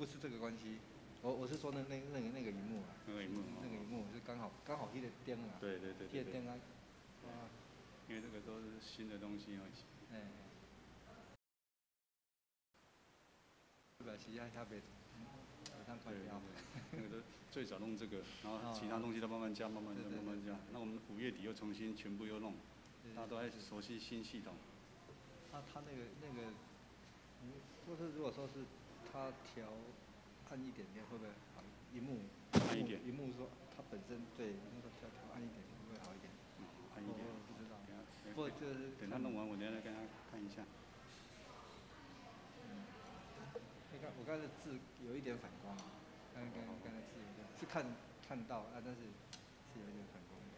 不是这个关系，我是说那个荧幕啊，那个荧幕，那个荧幕是刚好那个灯啊，对，那个灯啊，因为这个都是新的东西哦。表示它别对，那个都最早弄这个，然后其他东西都慢慢加。那我们5月底又重新全部又弄，大家都在熟悉新系统。它那个，就是如果说是它调暗一点点，会不会好？荧幕暗一点。荧幕说它本身对，荧幕说调暗一点会不会好一点？暗一点。我不知道。不过就是等他弄完，我等下再跟他看一下。我刚才字有一点反光，刚才字有点是看到啊，但是有一点反光的，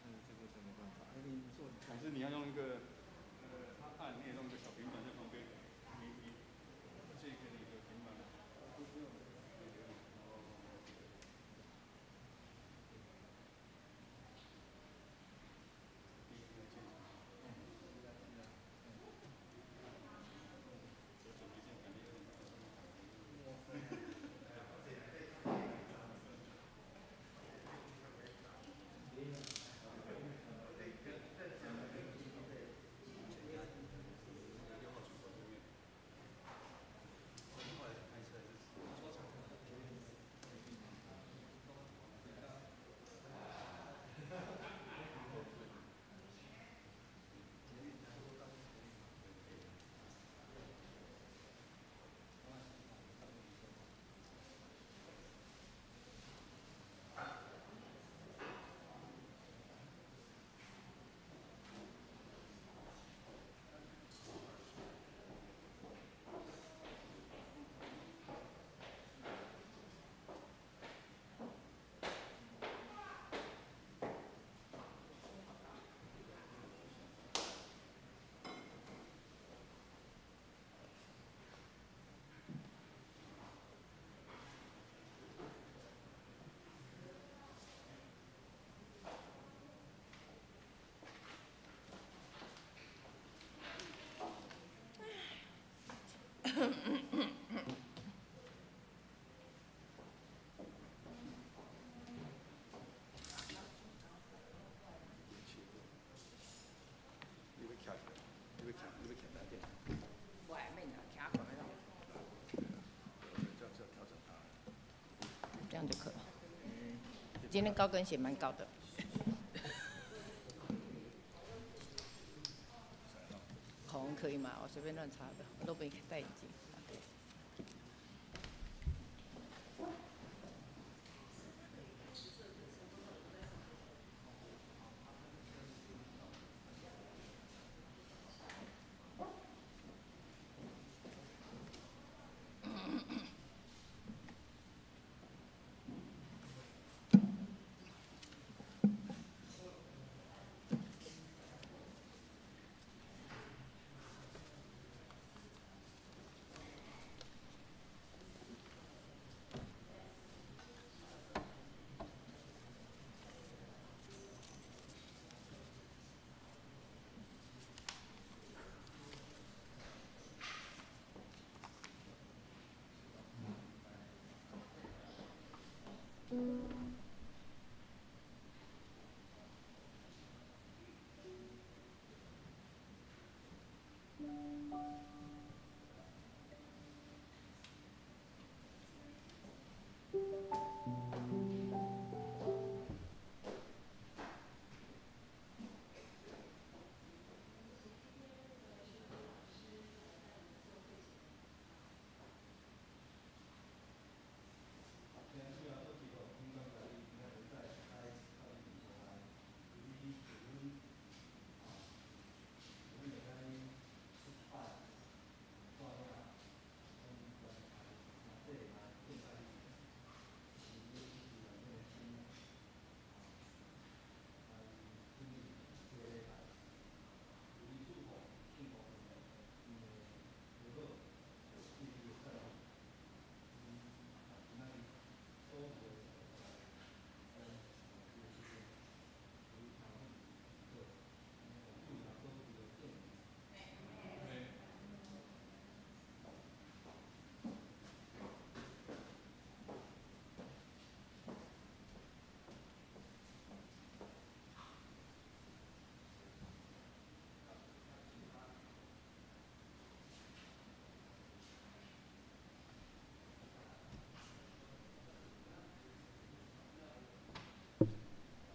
但是这个真没办法。你做还是你要用一个它暗，你也弄一个小平板在旁边，你这个你的平板不用。这样就可以。今天高跟鞋蛮高的。口红可以吗？我随便乱擦的，我都没戴眼镜。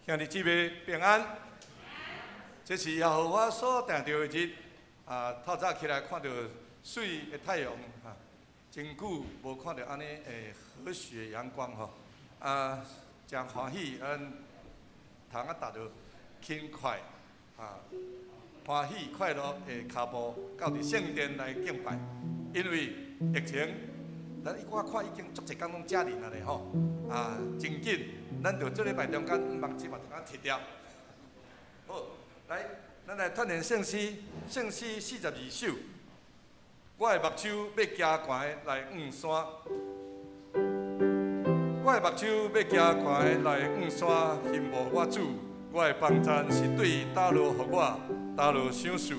兄弟姊妹平安。这是耶和华所定定的日。透早起来看到水的太阳，真久无看到安尼诶和煦的阳光吼。真欢喜，通达到轻快欢喜快乐的脚步到伫圣殿来敬拜，因为疫情，我看已经足一工拢遮尔咧吼，真紧，咱着这礼拜中间目睭嘛就甲摕掉。好，来，咱来锻炼圣诗，圣诗42首。我的目睭要行悬来黄山，我的目睭要行悬来黄山，幸无我主。我的帮赞是对倒落予我，倒落想事。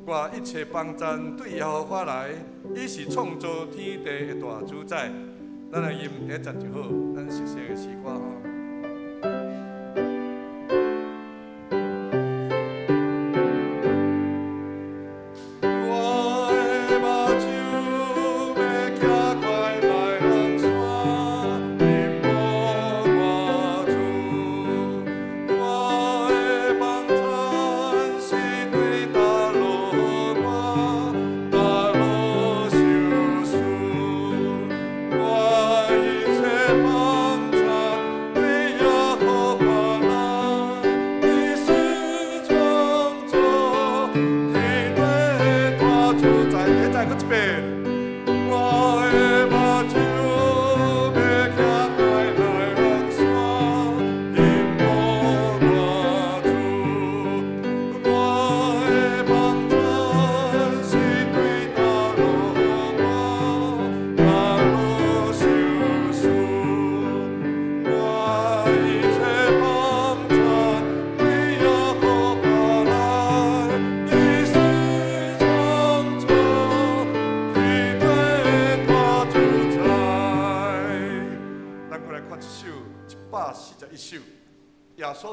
我一切帮赞对耶和华来，伊是创造天地的大主宰。咱来吟第一节就好，咱熟悉的诗歌吼。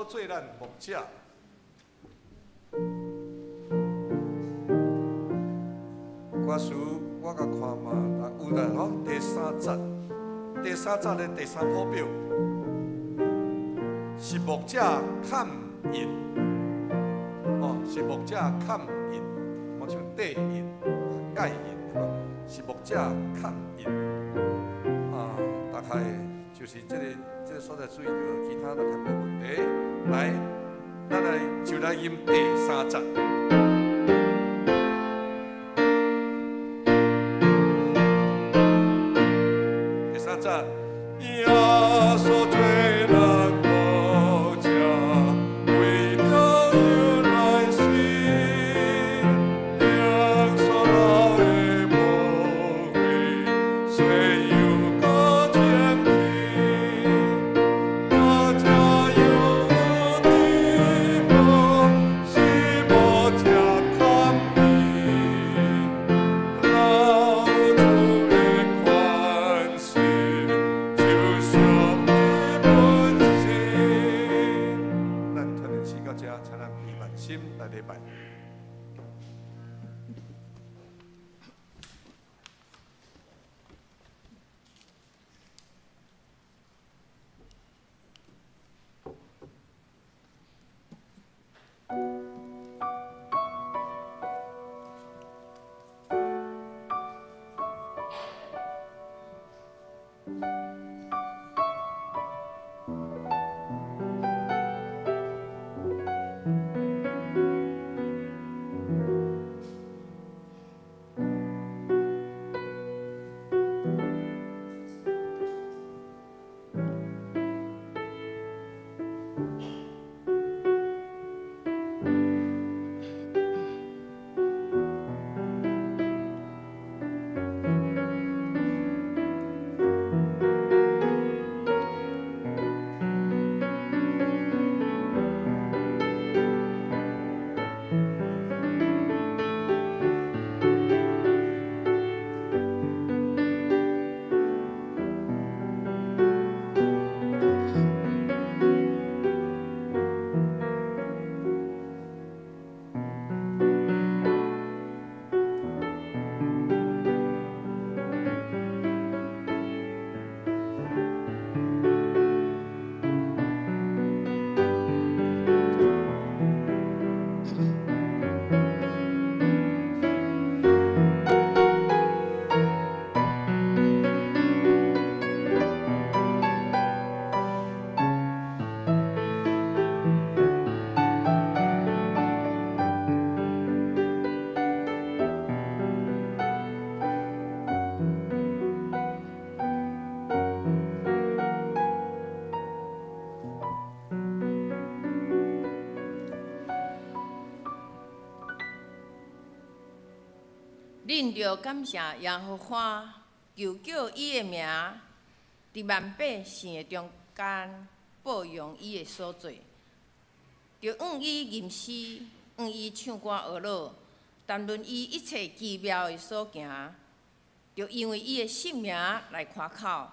做咱牧者，歌词我甲看嘛，有啦吼，第3节的第3谱表是牧者砍印，是牧者砍印，我像底印、盖印，是牧者砍印，大概就是这个所在注意到，其他大概无问题。来，咱就来吟第3节。第3节，耶稣罪人牧者，为了有来生，让所有的魔鬼虽有个前提，我家有。是无恁着感谢耶和华，求叫伊的名伫万百姓的中间保养伊的所做，着愿伊吟诗，愿伊唱歌学乐，谈论伊一切奇妙的所行，着因为伊的性命来夸口，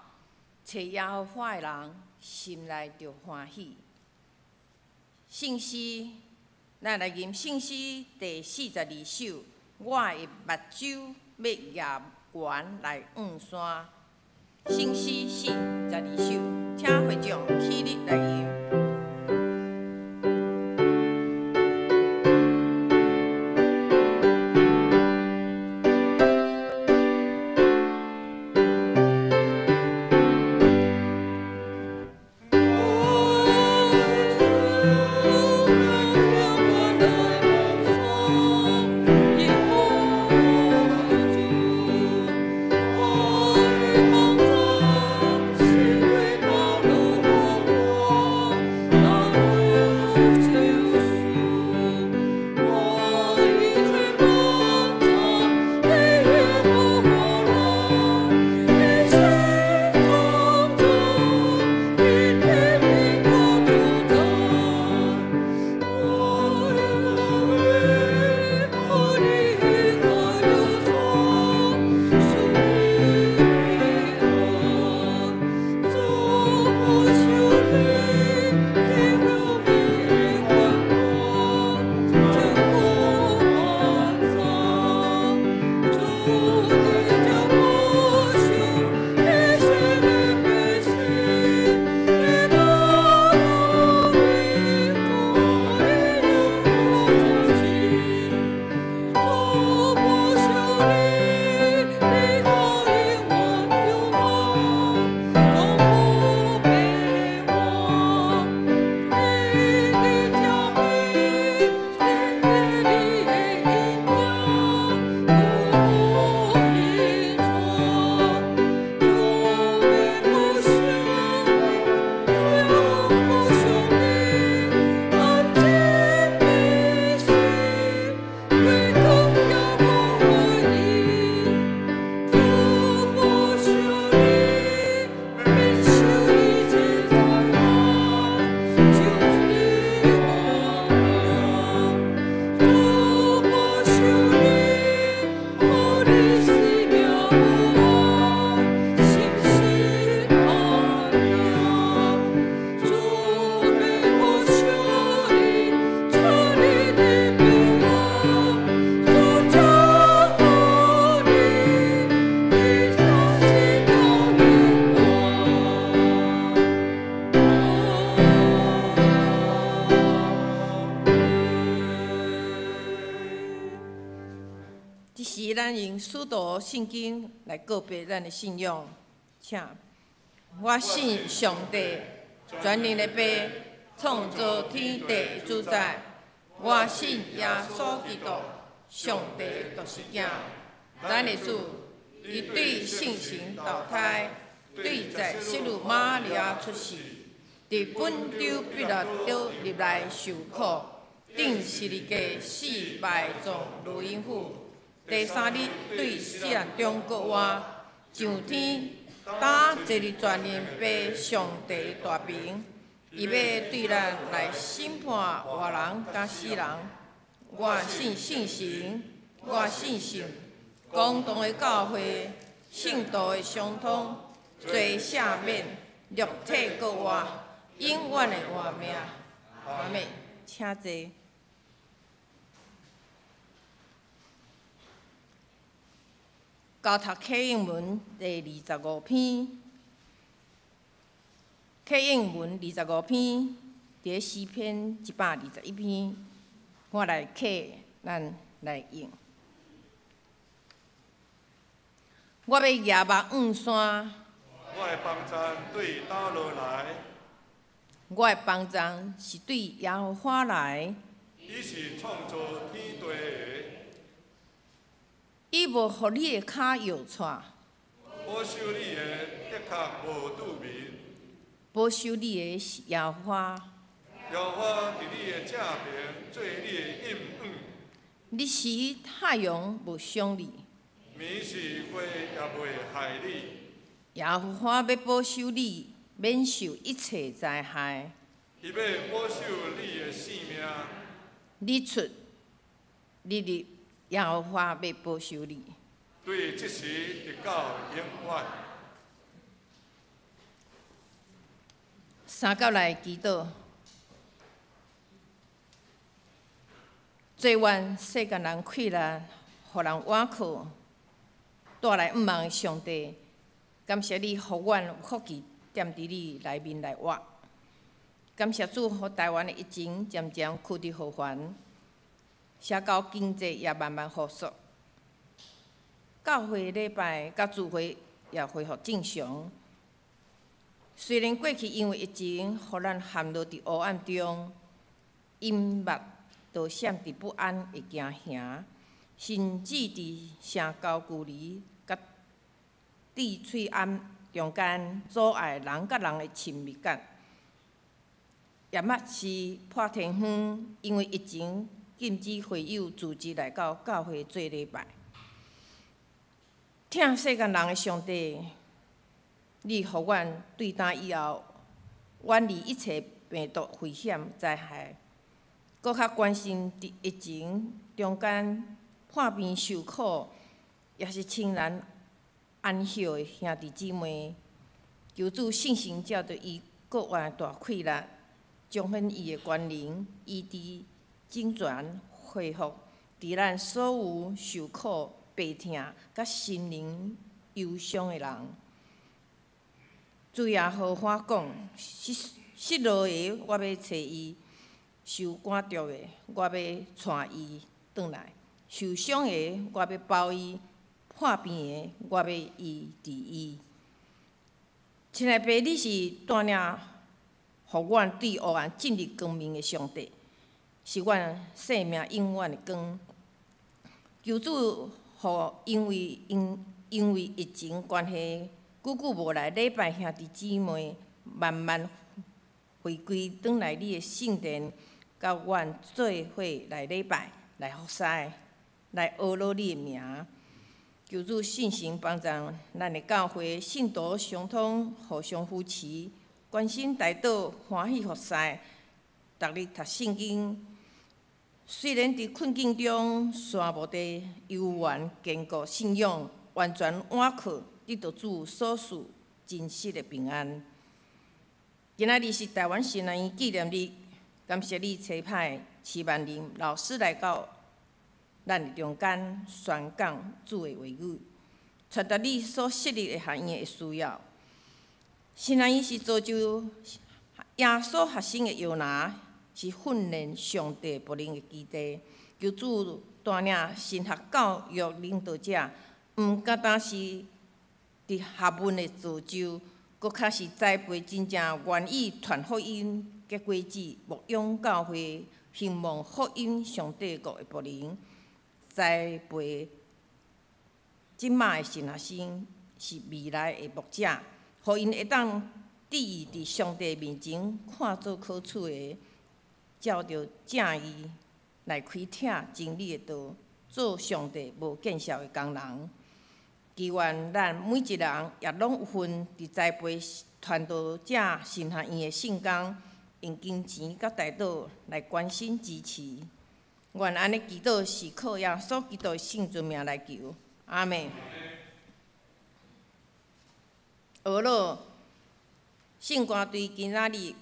找耶和华的人心内着欢喜。圣诗，咱来吟圣诗第42首。我的目睭要举悬来望山，圣诗42首，请会众起立来吟。咱用使徒圣经来告别咱的信仰，请。我信上帝，全能的爸，创造天地的主宰。我信耶稣基督，上帝独生子，咱的主，伊对圣神投胎，对在圣母玛利亚出世，伫本州彼拉多入来受苦，顶十字架死埋葬卢因府。第三日对死人中国活，上天打坐伫全能爸上帝大屏，伊要对咱来审判活人甲死人。我信圣神，我信神，公同的教会，圣道的相通，罪赦免，肉体国活，永远的活命。阿妹，请坐。交读启应文第25篇，启应文25篇，伫诗篇121篇，我来启，咱来用。我要举目望山，我的帮助对倒落来，我的帮助是对耶和华来。伊是创造天地的。伊无互你的脚摇颤，保守你的的确无拄面，保守你的是耶和华。耶和华伫你的正边做你的荫影，日时太阳无伤你，免是花也袂害你。耶和华要保守你，免受一切灾害。伊要保守你的性命。你出，你入，耶和华要保守你。对即时直到永远。三角来祈祷，做愿世间人气力，互人倚靠，带来毋望的上帝。感谢你，互阮有福气踮伫你内面来活。感谢主，互台湾的疫情渐渐趋伫和缓，社交经济也慢慢复苏，教会礼拜甲聚会也恢复正常。虽然过去因为疫情，互咱陷落伫黑暗中，因目都闪伫不安的惊吓，甚至伫城郊距离甲地喙暗中间阻碍人甲人的亲密感。也嘛是破天荒，因为疫情禁止会友组织来到教会做礼拜。听世间人的上帝，你互阮对待以后，远离一切病毒危险灾害，搁较关心伫疫情中间破病受苦，也是亲人安息的兄弟姊妹。求主信心照着伊各换大气力。彰显伊的权能，医治、整全、恢复，伫咱所有受苦、病痛、甲心灵忧伤的人。主耶和华讲：失落的，我要找伊；受赶逐的，我要带伊转来；受伤的，我要包伊；破病的，我要医治伊。亲爱的爸，你是带领互阮对黑暗进入光明的上帝，是阮生命永远的光。求主，互因为疫情关系，久无来礼拜兄弟姊妹，慢慢回归转来你的圣殿，甲阮做伙来礼拜、来服侍、来学罗你的名。求主信心帮助咱的教会信徒相通，互相扶持。关心大道，欢喜服侍，逐日读圣经。虽然伫困境中，山无地，悠远坚固信仰，完全倚靠得到主所赐真实的平安。今仔日是台湾新南院纪念日，感谢你差派齐万林老师来到咱的中间，宣讲主的话语，传达你所设立的学院的需要。新南院是造就耶稣学生的摇篮，是训练上帝仆人的基地。求主带领神学教育领导者，毋单单是伫学问的造就，搁较是栽培真正愿意传福音、结果子、牧养教会、希望福音上帝国的仆人，栽培即卖的神学生是未来的牧者。互因会当得意伫上帝面前看做可取的，照着正义来开拓真理的道，做上帝无见效的工人。祈愿咱每一人也拢有份伫栽培传道者神学院的圣工，用金钱甲大道来关心支持。愿安尼祈祷是靠耶稣基督的圣尊名来求，阿门。俄罗圣歌队今仔日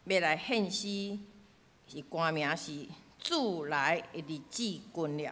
要来献诗，是歌名是《主来的日子近了》。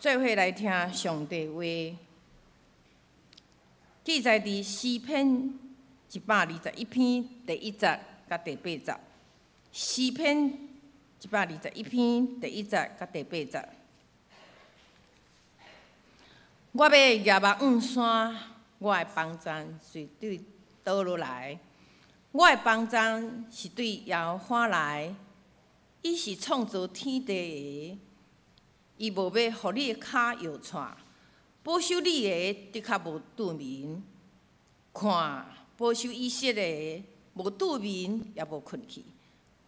做伙来听上帝话。记载伫诗篇121篇第1节甲第8节。诗篇121篇第1节甲第8节。我要举目望山，我的帮助是对倒落来。我的帮助是对耶和华来，伊是创造天地的，伊无要互你的脚摇颤，保守你的的确无拄眠。看，保守以色列的无拄眠也无困去，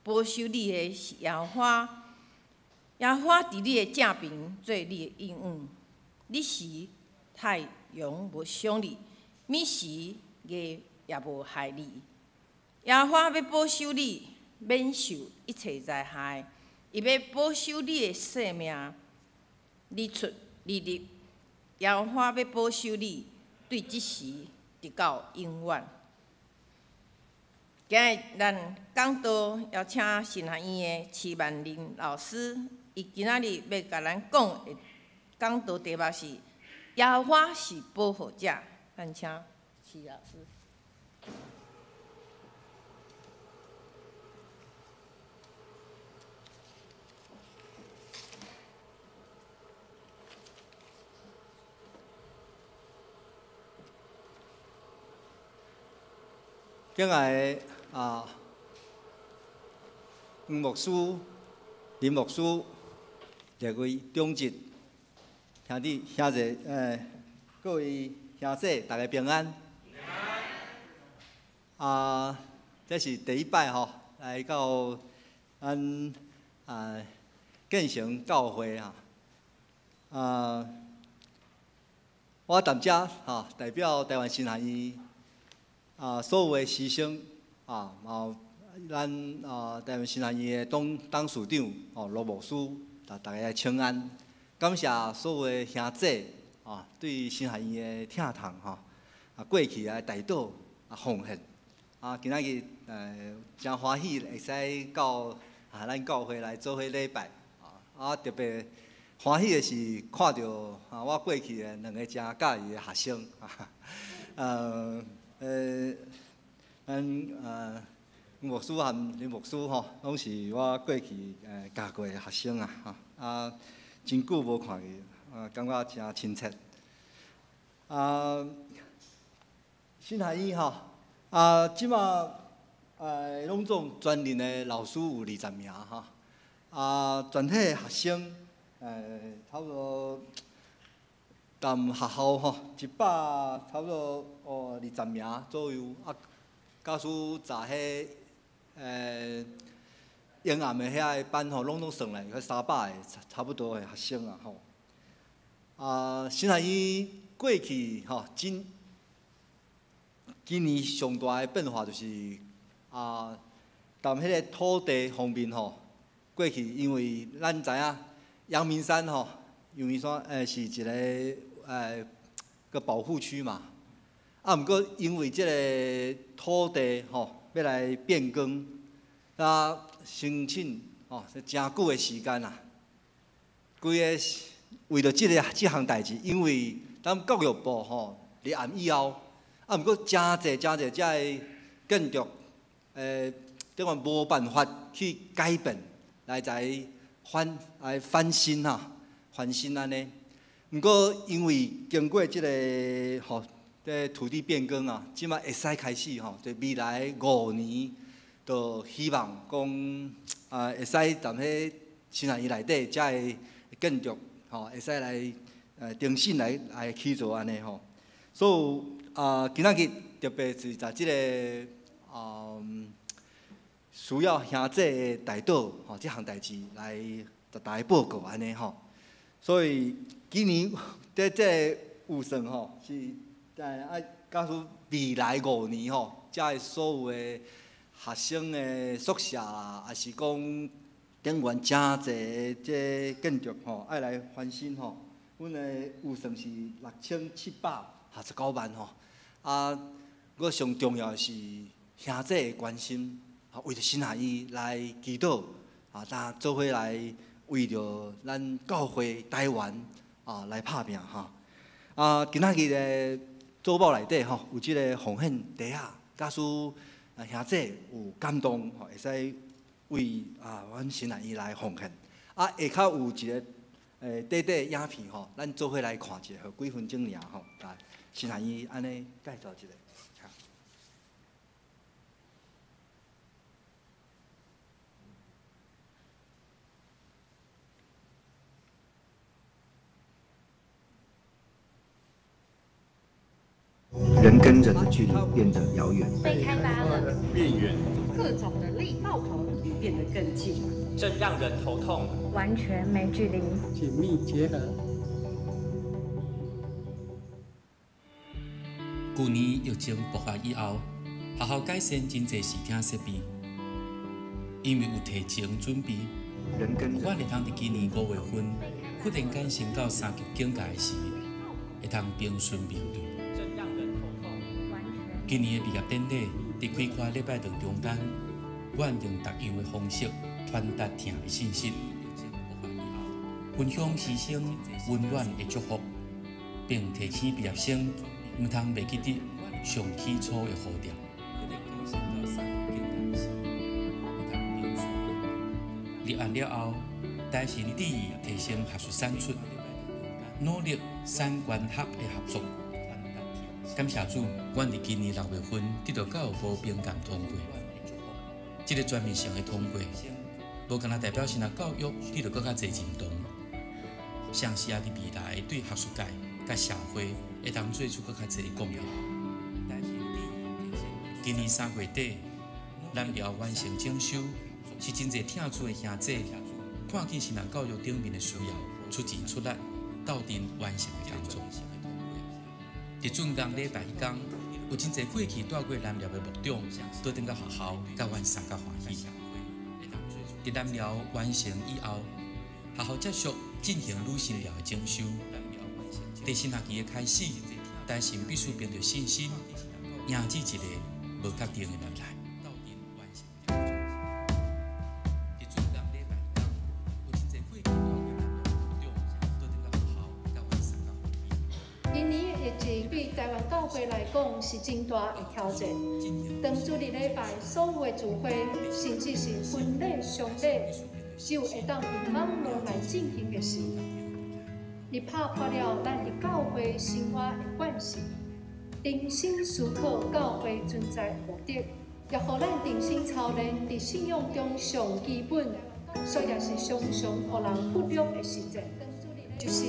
保守你的是耶和华，耶和华伫你的正边做你的应允。日时太阳无伤你，暝时月也无害你。耶和华要保守你，免受一切灾害，伊要保守你的性命，日出日入。耶和华要保守你，对即时直到永远。今日咱讲道邀请神学院的齐万林老师，伊今仔日要甲咱讲的讲道题目是耶和华是保护者。咱请齐老师。敬爱的黄牧师、林牧师、列位长职、兄弟兄姐各位兄弟，大家平安。这是第一摆吼，来到咱建成教会我踮遮代表台湾神学院。所有的师兄咱台湾神学院的董事长罗牧师，大家来请安。感谢所有的兄姐对神学院的疼痛过去的代祷奉献。今仔日真欢喜会使到咱教会来做伙礼拜。特别欢喜的是看到我过去的2个真喜意的学生。咱牧师和林牧师拢是我过去教过的学生真久无看伊，感觉真亲切。神学院即马拢总专任的老师有20名全体学生差不多。含学校差不多20名左右假使查迄英暗的遐个班拢算来，迄300个差不多的学生神学院过去今年上大的变化就是迄个土地方面过去因为咱知影阳明山阳明山是一个保护区嘛，毋过因为即个土地要来变更，申请真久的时间规个为着即项代志，因为咱教育部立案以后，毋过真侪遮个建筑等于无办法去改变，来翻新翻新安尼。毋过因为经过即个土地变更即马会使开始就未来5年，就希望讲会使踮迄神学院内底遮个建筑会使来重新来起造安尼所以今仔日特别是在即个需要兄弟的代祷即项代志来甲大家报告安尼所以今年这预算是假使未来5年才会所有的学生的宿舍也是讲等于真侪这建筑爱来翻新阮的预算是6789万我上重要的是兄弟的关心为着神学院来祈祷做伙来为着咱教会台湾来拍拼哈。今仔日的周报内底吼，有即个奉献弟仔，假使兄弟有感动，会使为阮新南医来奉献。下骹有一个短短影片吼，咱做伙来看一下，几分钟尔吼，来新南医安尼介绍一下。人跟人的距离变得遥远，被开发了，变远，各种的力爆棚变得更近，真让人头痛。完全没距离，紧密结合。去年疫情爆发以后，学校改善真侪视听设备，因为有提前准备，我会通伫今年5月份忽然间升到3级警戒时，会通平顺面对。今年的毕业典礼伫开课礼拜堂中间，阮用特样的方式传达听的信息，分享师生温暖的祝福，并提醒毕业生毋通袂记得上起初的呼召。立案了后，台新旨意提升学术产出，努力产官学的合作。感谢主，阮伫今年6月份得到教育部评鉴通过。这个全面性的通过，无干那代表是教育得到更较侪认同，像是也伫未来对学术界、甲社会会当做出更较侪贡献。今年3月底，南寮完成整修，是真侪听主的兄弟看见是教育顶面的需要，出钱出力，斗阵完成的工作。伫准刚礼拜迄天，有真侪过去带过南寮的牧长，倒转到学校，甲阮三甲欢喜。伫南寮完成以后，学校接续进行女神寮的整修。第新学期的开始，台新必须凭着信心，迎接一个无确定的未来。台湾教会来讲是真大的挑战。当主日礼拜所有的聚会，甚至是婚礼、丧礼，只有会当以网络来进行的事，你打破了咱伫教会生活的惯势，重新思考教会存在的目的，也互咱重新操练伫信仰中上基本，所以也是常常互人忽略的实践，就是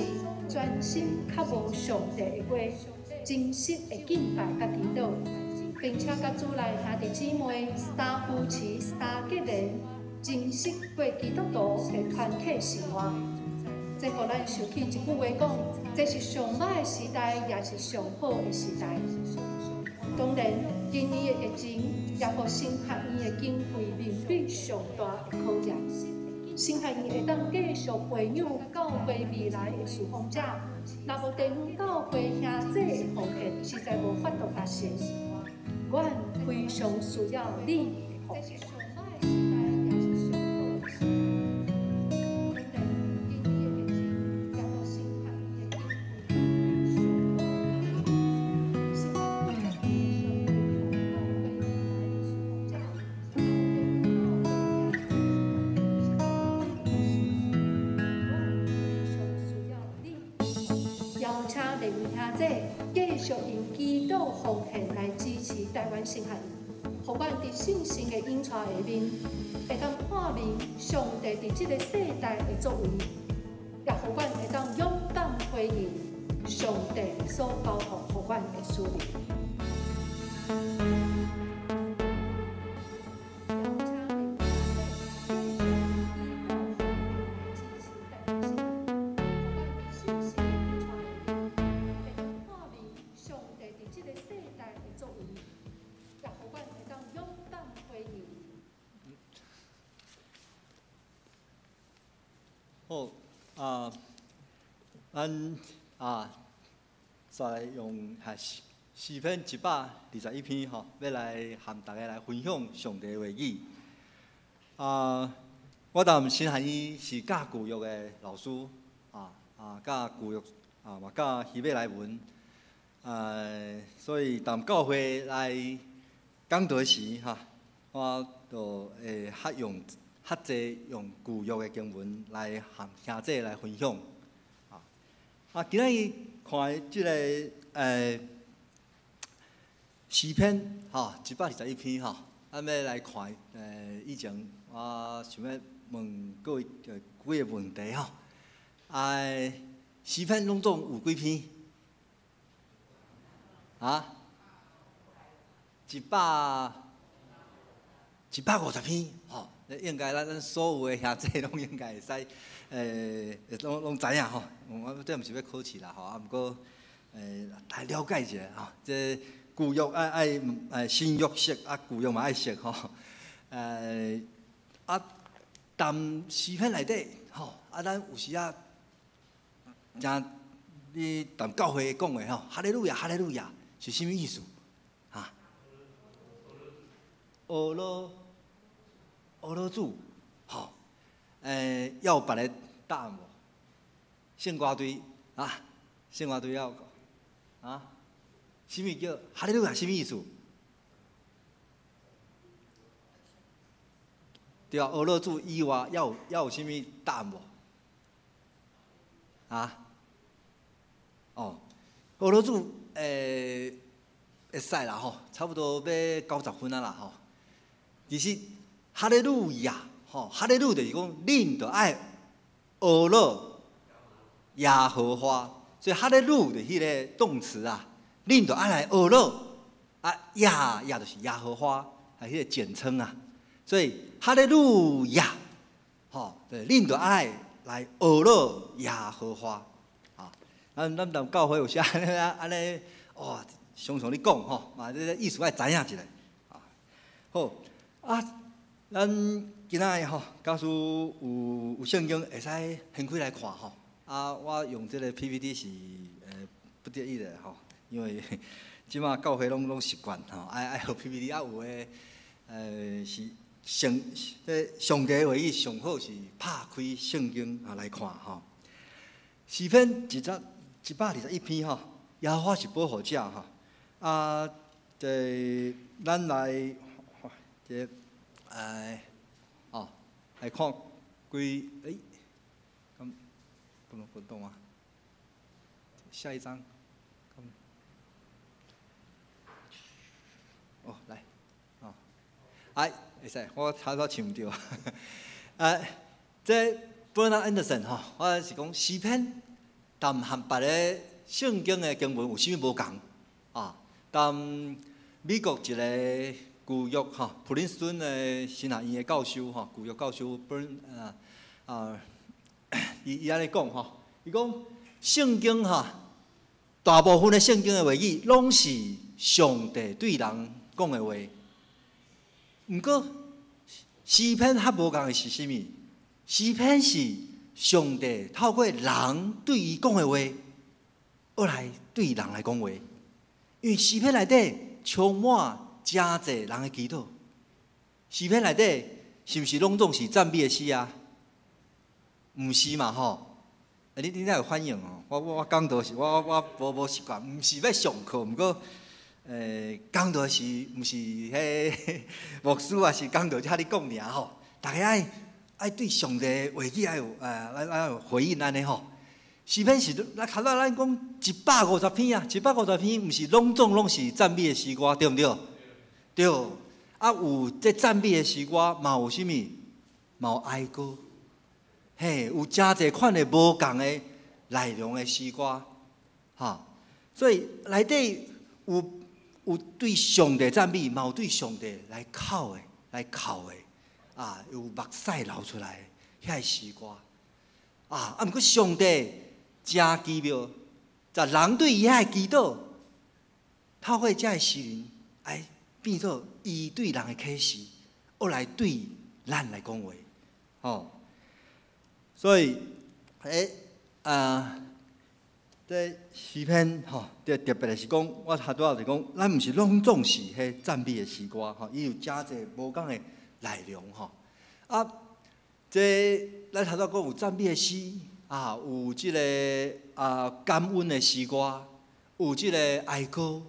专心较无上帝的话。真实的敬拜甲祈祷，并且甲主内兄弟姊妹、三夫妻、三结连，真实过基督徒的团体生活。这互咱想起一句话讲，这是上歹的时代，也是上好的时代。当然，今年的疫情也互新学院的经费面对上大的考验。新学院会当继续培养教会未来的侍奉者。若无地方教会兄弟的奉献，实在无法度达成。阮非常需要你的奉献。继续用基督奉献来支持台湾新学院，互阮伫信心的引带下面，会当看明上帝伫这个世代的作为，也互阮会当勇敢回应上帝所交付互阮的使命。好咱再用4篇121篇吼，要来和大家来分享上帝的话语。我当新学院是教教育的老师甲古玉嘛甲希伯来文，所以当教会来讲道时我就会较济用旧约的经文来和兄弟来分享。今仔日看即个诗篇121篇咱要来看以前我想要问各位几个问题诗篇拢总有几篇？150篇应该咱所有的兄弟拢应该会使拢知影我这毋是要考试啦毋过来了解一下这旧约爱新约识旧约嘛爱识但诗篇内底咱有时真你谈教会讲的哈利路亚哈利路亚是啥物意思俄罗主要别个答案无？圣歌队圣歌队要啥物叫哈利路亚？啥物意思？对俄罗主以外，要有啥物答案无？俄罗主会使啦差不多要90分啦其实哈利路亚哈利路就是讲恁着爱俄罗耶和华，所以哈利路就是迄个动词恁着爱来俄罗耶就是耶和华，迄个简称所以哈利路亚恁着爱来俄罗耶和华咱当教会有啥安尼常常咧讲嘛，这意思爱知影一下好咱今仔日假使有圣经会使掀开来看我用这个 PPT 是不得已的因为即马教会拢习惯爱学 PPT 有诶是上帝话语上好是拍开圣经来看诗篇121篇耶和华是保护者咱来来看不能活动下一张来会使我差不唱唔对这 Bernard Anderson 我是讲诗篇但和别个圣经的经文有啥物无共但美国一个旧约普林斯顿的神学院的教授旧约教授伊安尼讲伊讲圣经大部分的圣经的话语拢是上帝对人讲的话，毋过诗篇较无共的是啥物？诗篇是上帝透过人对伊讲的话，而来对人来讲话，因为诗篇内底充满真侪人的祈祷。诗篇内底是毋是拢总是赞美的诗毋是嘛你哪有反应我讲道是我无习惯，毋是要上课，毋过讲道是毋是迄牧师是讲道才咧讲尔大家爱对上帝话语爱有回应安尼诗篇是咱看到咱讲150篇150篇，毋是拢是赞美的诗歌，对毋对？对。有这赞美的诗歌，嘛有啥物？嘛有哀歌。有真侪款的无共的内容的诗歌，所以内底有对上帝赞美，嘛有对上帝来哭的，有目屎流出来的遐诗歌，毋过上帝真奇妙，在人对伊遐祈祷，透过遮个诗人，变做伊对人的启示，而来对咱来讲话，所以这诗篇特别的是讲，我拄仔就讲，咱毋是拢总是迄赞美的诗歌伊有真侪无共的内容这咱拄仔讲有赞美的诗，有即个感恩的诗歌，有即个哀歌，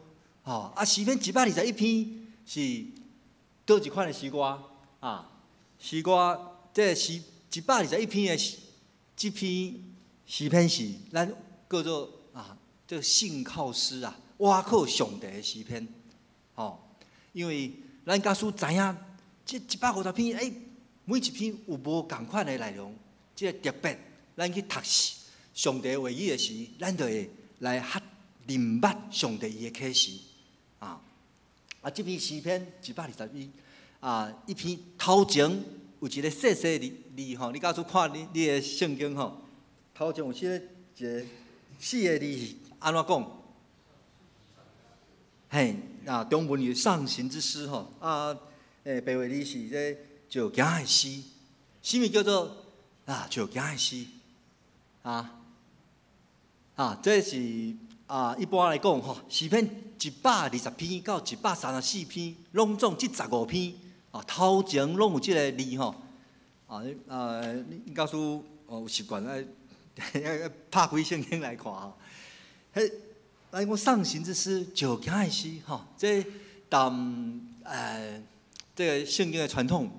诗篇121篇是倒一款的诗歌诗歌这121篇的这篇诗篇是咱叫做这个信靠诗倚靠上帝的诗篇，因为咱假使知影这150篇，每一篇有无共款的内容，这个特别，咱去读上帝话语的时，咱就会来明白上帝伊的启示这篇诗篇121一篇头前有一个细细字你假使看你的圣经头前有一个4个字安怎讲？中文是上行之诗白话字是这石行的诗，什么叫做石行的诗？这是一般来讲诗篇120篇到134篇，拢总这15篇头前拢有这个字你假使有习惯拍开圣经来看咱讲上行之诗、石行的诗这这个圣经的传统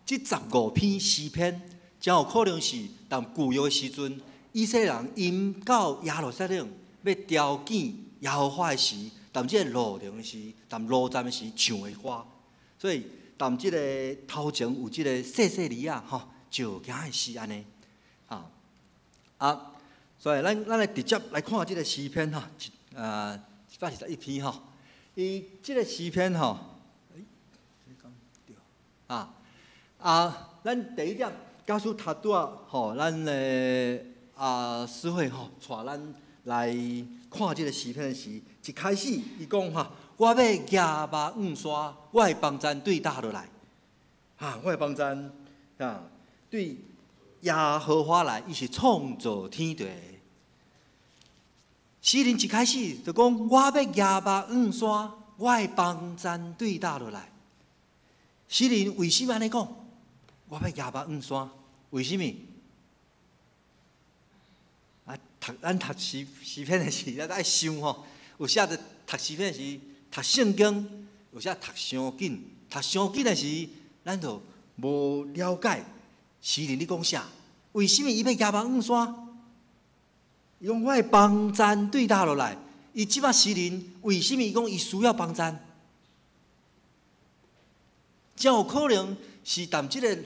这15篇诗篇，真有可能是旧约的时阵，以色列人因到耶路撒冷要朝见耶和华的时，这个路程的时，路站的时唱的歌，所以这个头前有这个细细字石行的诗安尼所以咱来直接来看这个诗篇121篇伊这个诗篇咱第一点，假使他咱的师会带咱来看这个诗篇的时，一开始伊讲我要举目望山，我的帮赞对倒落来我的帮赞对耶和华来，伊是创造天地。诗人一开始就讲，我要举目望山，我的帮赞对倒落来。诗人为什么安尼讲？我要举目望山，为什么？咱读诗篇的时，咱爱想有时就读诗篇的时，读圣经，有时读伤紧，读伤紧的时，咱就无了解诗人你讲啥？为什么伊要举目望山？伊讲我的帮赞对倒落来，伊即摆诗人为什么伊讲伊需要帮赞？真有可能是这个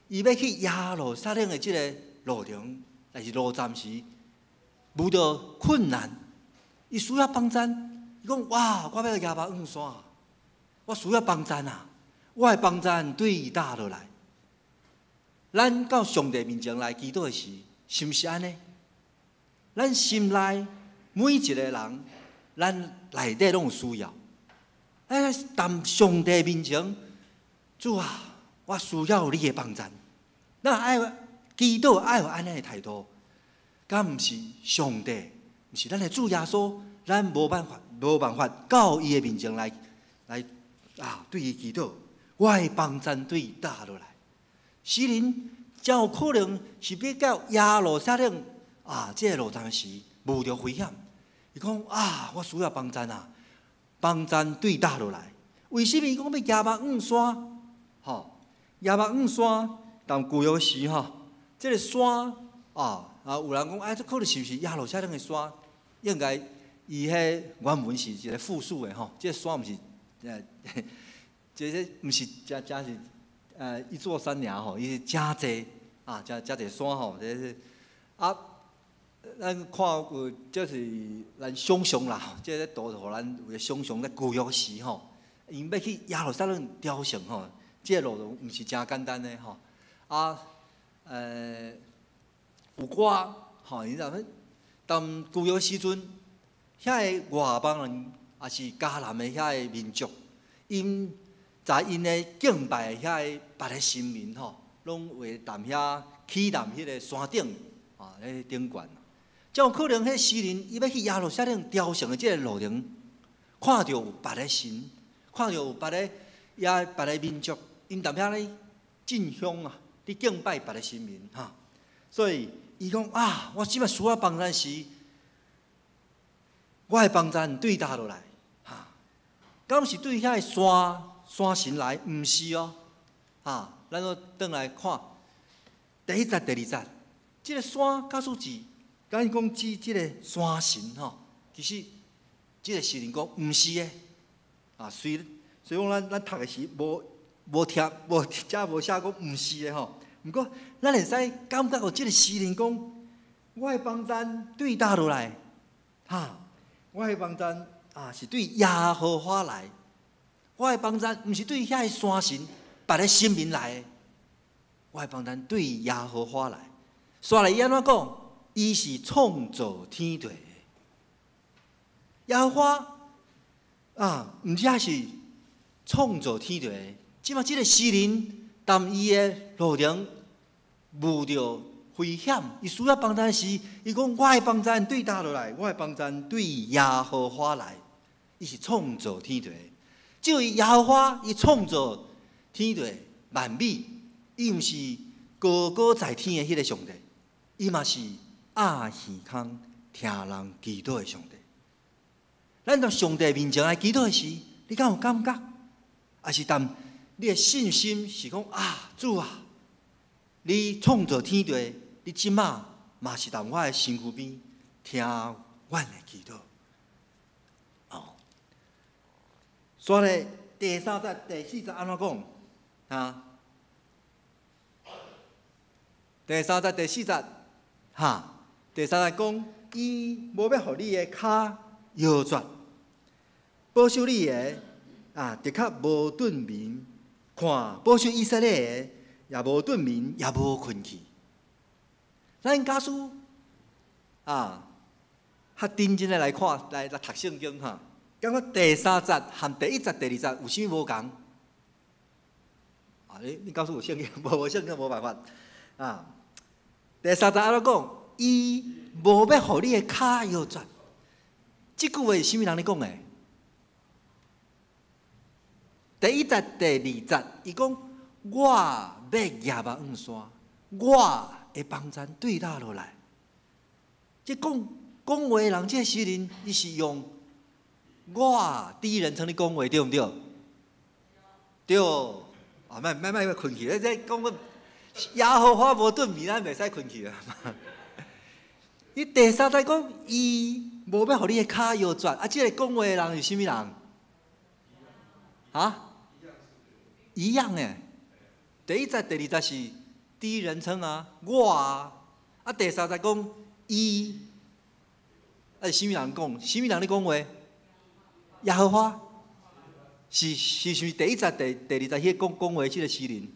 伊要去耶路撒冷的这个路程，但是路站时遇到困难，伊需要帮赞。伊讲哇，我要举目望山，我需要帮赞我的帮赞对倒落来。咱到上帝面前来祈祷的时，是毋是安尼？咱心内每一个人，咱内底拢有需要。但上帝面前，主我需要你的帮赞。咱爱祈祷，爱有安尼的态度，敢毋是上帝，毋是咱的主耶稣，咱无办法到伊的面前来对伊祈祷，我的帮赞对伊倒落来。诗人真有可能是要到耶路撒冷这个路站时遇到危险，伊讲我需要帮赞帮赞对倒落来。为什么伊讲要举目望山？举目望山，但旧约时这个山有人讲这可能是不是耶路撒冷的山？应该伊迄原文是一个复数的这个山毋是这毋是真是一座山尔伊是真济真济山这是咱看过，这是咱想象啦，这咧图互咱有个想象咧旧约时因要去耶路撒冷雕像这个路途毋是真简单的有歌你知影？当旧约时阵，遐个外邦人也是迦南的遐个民族，因在因的敬拜遐个别个神明拢会踮遐起踮迄个山顶咧顶悬。才有可能，迄诗人伊要去耶路撒冷雕像的即个路程，看到有别个神，看到有别个民族，因踮遐咧进香咧敬拜别个神明所以伊讲啊，我即摆需要帮咱时，我的帮咱对倒落来，哈，敢是对遐个山神来？毋是哦，哈，咱要转来看第1节、第2节，即个山告诉字，敢讲指即个山神吼，其实即个诗人讲毋是的，啊，所以讲咱读的时无听遮无写讲毋是的吼。毋过咱会使感觉到即个诗人讲，我的帮咱对倒落来，哈，我的帮咱啊是对耶和华来，我的帮咱毋是对遐个山神别个神明来的，我的帮咱对耶和华来。煞来伊安怎讲？伊是创造天地的。耶和华啊，毋只是创造天地的，即马即个诗人当伊的路程遇到危险，伊需要帮咱时，伊讲我的帮咱对倒落来，我的帮咱对耶和华来，伊是创造天地的。即位耶和华，伊创造天地万美，伊毋是高高在天的迄个上帝，伊嘛是暗耳空听人祈祷的上帝。咱在上帝面前来祈祷的时，你敢有感觉？还是当你的信心是讲啊，主啊，你创造天地，你即马嘛是当我的身躯边听阮的祈祷。哦，所以第3节、第4节安怎讲啊？第3节、第4节，哈，第3节讲，伊无要互你的骹摇转，保守你的啊，的确无顿眠，看保守以色列的也无顿眠，也无困去。咱假使啊，较认真的来看，来读圣经哈，感觉第3节和第1节、第2节有啥物无共？啊，你告诉我圣经，无圣经无办法啊。第3节安怎讲？伊无要互你的骹摇转。即句话是啥物人咧讲的？第1节、第2节，伊讲我要夜幕暗山，我会帮咱对倒落来。即讲话的人，即个诗人，伊是用我第一人称咧讲话，对毋对？对。啊，莫困去，这讲个耶和华无顿眠，咱袂使困去啊。伊第3节讲，伊无要互你的骹摇转，啊，即个讲话的人是啥物人？啊？一样诶。第1节、第2节是第一人称啊，我啊。啊，第3节讲伊，啊，是啥物人讲？啥物人咧讲话？耶和华。是第1节、第2节迄讲话即个诗人，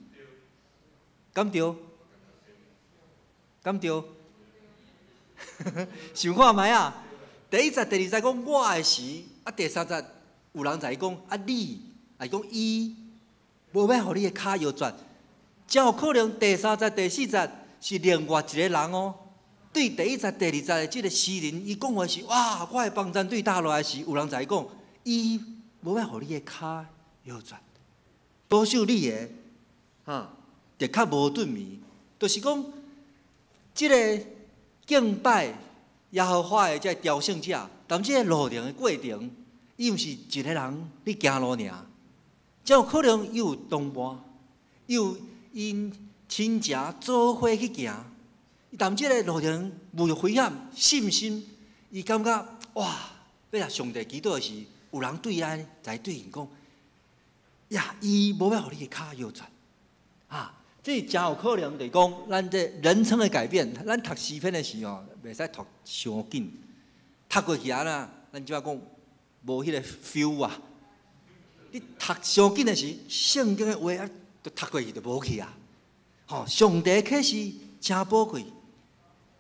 敢对？敢对？想看觅啊！第1节、第2节讲我的时，啊，第3节有人在讲啊，你，啊讲伊无要互你的骹摇转，真有可能第3节、第4节是另外一个人哦。对第1节、第2节的即个诗人，伊讲话是哇，我的帮咱对倒落来时，有人在讲伊。无要互你的骹摇转，保守你的，哈，的确无顿眠。就是讲，即个敬拜耶和华的这朝圣者，但即个路程的过程，伊毋是一个人咧行路尔，真有可能伊有同伴，伊有因亲情做伙去行。但即个路程无危险，信心，伊感觉哇，要向上帝祈祷的时。有人对咱在对因讲呀，伊无要互你的骹摇转啊！这真有可能就是讲，咱这人称的改变。咱读诗篇的时候，袂使读伤紧，读过去啊啦，咱即摆讲无迄个 feel 啊。你读伤紧的时，圣经的话啊，都读过去就无去啊。吼，上帝启示真宝贵。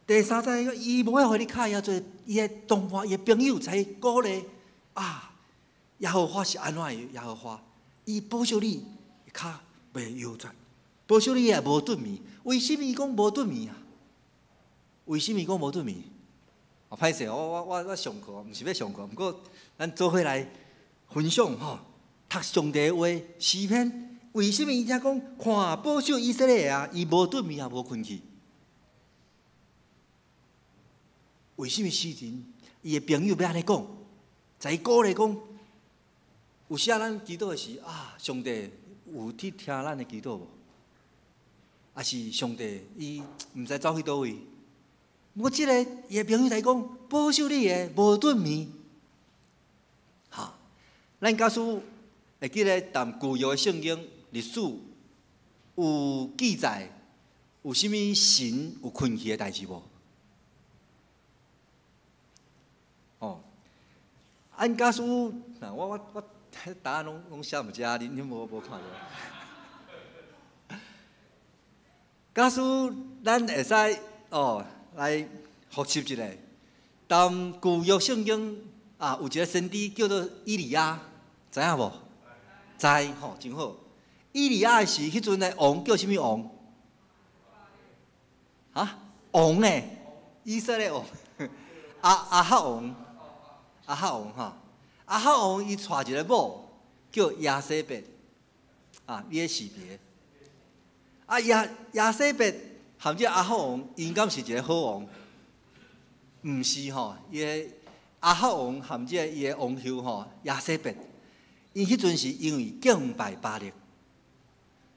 第3节，伊无要互你骹摇转，伊的同伴、伊的朋友才鼓励啊。耶和华是安怎的？耶和华，伊保守你骹袂摇转，保守你也无顿眠。为什么伊讲无顿眠啊？为什么讲无顿眠？啊，歹势，我上课，毋是要上课，毋过咱做伙来分享吼，读上帝的话诗篇。为什么伊才讲看保守以色列啊？伊无顿眠也无困去。为什么诗人伊的朋友要安尼讲？在鼓励讲，有时啊，咱祈祷的时啊，上帝有去听咱的祈祷无？啊是上帝伊毋知走去倒位？我即个伊的朋友在讲，保守你的无顿眠。哈，咱假使会记得谈旧约的圣经历史有记载，有啥物神有困去的代志无？哦，按假使嗱，我答案拢写毋只，恁无看着。假使咱会使来复习一下，当旧约圣经啊，有一个先知叫做以利亚，知影无？知吼，真好。以利亚是迄阵的王叫啥物王？啊，王诶，以色列王，阿哈王，阿哈王哈，阿哈王伊娶一个某叫亚西别，啊，你咧识别。啊亚西别含这阿哈王，应该是一个好王，毋是吼，伊个阿哈王含这伊个王后吼亚西别，因迄阵是因为敬拜巴力，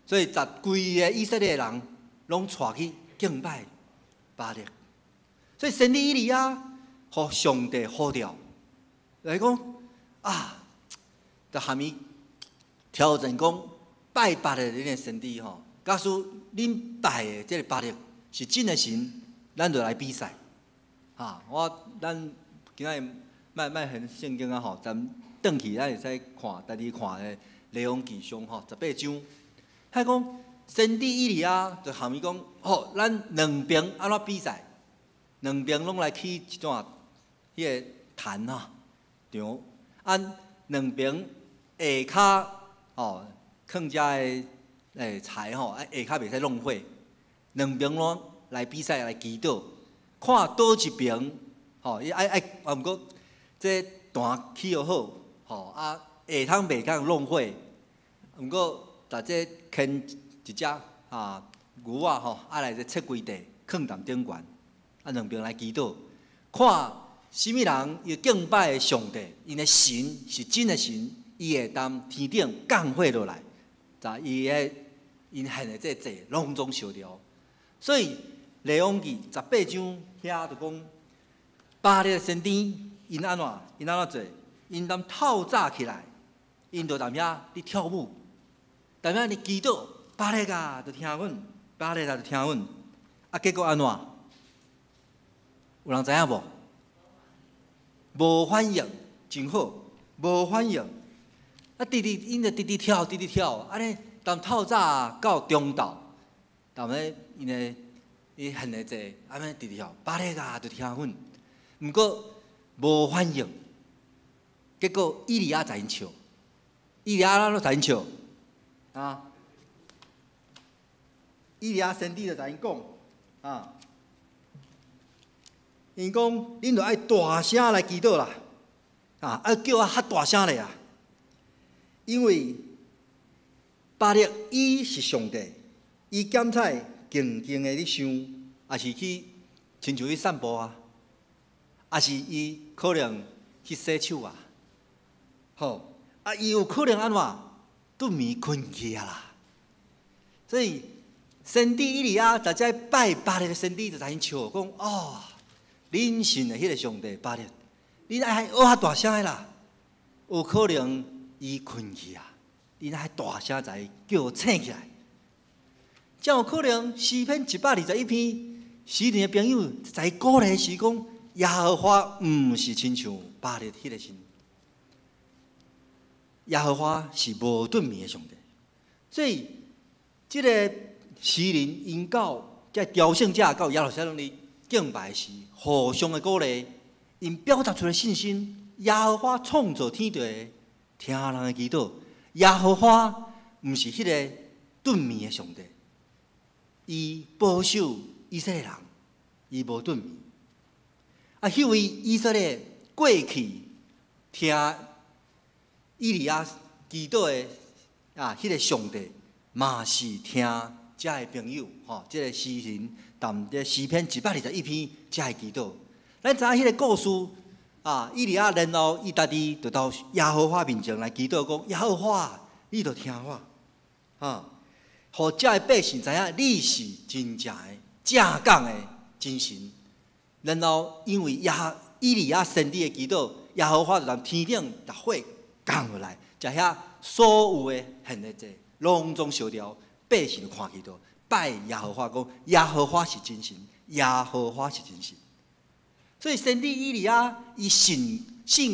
所以规个以色列人拢带去敬拜巴力，所以先知以利亚互上帝呼召，来讲啊，就含伊挑战讲拜巴力的先知吼。假使恁拜的这个巴力是真的神，咱就来比赛。咱今仔卖很圣经啊吼，咱转去咱会使看，家己看的《列王纪上》吼18章，他讲先知以利亚就含伊讲，好，咱两边安怎比赛？两边拢来起一段迄个坛啊场，按两边下骹哦，放遮的。菜吼，下骹袂使浪费，两边拢来比赛来祈祷，看倒一边吼，伊毋过这弹起又好，吼啊下汤袂当浪费，毋过逐这牵一只啊牛仔吼，来这切规地，放淡顶悬，啊两边来祈祷，看什么人伊敬拜的上帝，因的神是真的神，伊会当天顶降火落来，伊的。因献的这祭拢总烧掉，所以列王记18章遐就讲，巴力的先知因安怎做？因当透早起来，因就踮遐咧跳舞，踮遐咧祈祷，巴力啊，就听阮，巴力啊，就听阮。啊，结果安怎？有人知影无？无反应，真好，无反应。啊，因就直跳，安尼。当透早到中昼，当咧因的伊献的这安尼直跳，巴力啊就听阮，毋过无反应。结果以利亚知因笑，以利亚哪都知因笑啊？以利亚先知就知因讲啊，因讲恁着爱大声来祈祷啦，啊叫我较大声咧啊，因为。巴力伊是上帝，伊检采静静的咧想，也是去亲像去散步啊，也是伊可能去洗手啊，吼啊，伊有可能安怎顿眠困去啊啦。所以先知以利亚在这拜巴力的先知就知因笑讲哦，恁信的迄个上帝巴力，恁爱学较大声的啦，有可能伊困去啊。因还大声在叫我醒起来，才有可能诗篇121篇，诗人的朋友在鼓励时讲，耶和华毋是亲像巴力迄个神，耶和华是无顿眠的上帝。所以，这个诗人因到在朝圣者到耶路撒冷里敬拜时，互相的鼓励，因表达出来信心。耶和华创造天地，听人的祈祷。耶和华毋是迄个顿眠的上帝，伊保守以色列人，伊无顿眠。啊，迄位以色列过去听以利亚祈祷的迄个上帝，嘛是听遮个朋友吼，即个诗人谈这诗篇121篇遮个祈祷。咱知影迄个故事啊，以利亚然后伊家己就到耶和华面前来祈祷，讲耶和华，你着听我，啊，互遮个百姓知影你是真正的、正港的真神。然后因为以利亚先知的祈祷，耶和华就从天顶把火降下来，将遐所有的献的祭拢总烧掉，百姓就看去到拜耶和华，讲耶和华是真神，耶和华是真神。所以先知以利亚伊信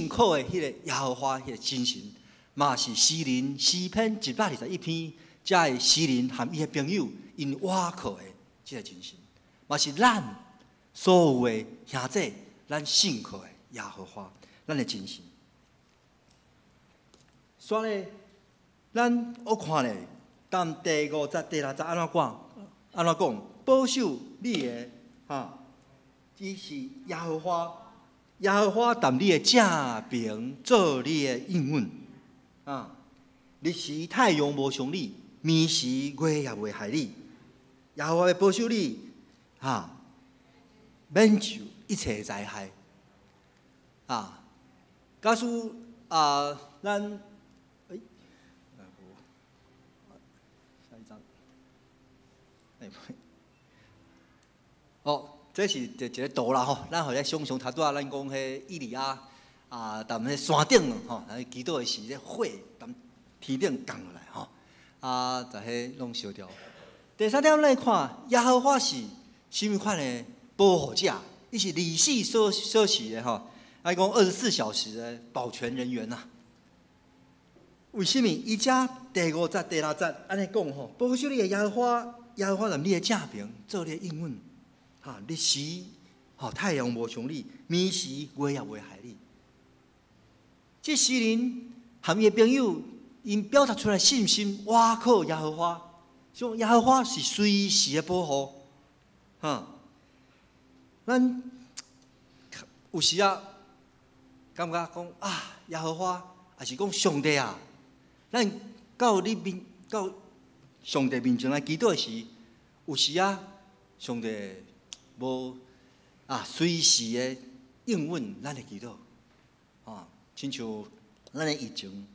靠的迄个耶和华，迄个真神，嘛是诗人诗篇121篇，才会诗人和伊的朋友因倚靠的即个真神，嘛是咱所有的兄弟，咱信靠的耶和华，咱的真神。所以咱我看咧，当第5节、第6节安怎讲？保守你的只是耶和华，耶和华谈你的正平，做你的应允日时太阳无伤你，暝时月也袂害你。耶和华要保守你免受一切灾害假使咱下一张，这是一个图啦吼，咱互咧想象，头拄仔咱讲迄以利亚踮迄山顶吼，祈祷的时，迄火踮天顶降下来吼，在迄拢烧掉。第3点，咱看耶和华是甚物款的保护者？伊是历史所示的吼，讲24小时的保全人员呐。为什么？伊遮第5节、第6节安尼讲吼，保守你的耶和华，耶和华让你的正平，做你的应允。日时太阳无伤你，暝时月也袂害你。这诗人和伊的朋友，因表达出来信心，倚靠耶和华，说耶和华是随时的保护。咱有时感觉讲耶和华，还是讲上帝啊，咱到上帝面前来祈祷时，有时上帝无随时的应允咱的祈祷，亲像咱的疫情，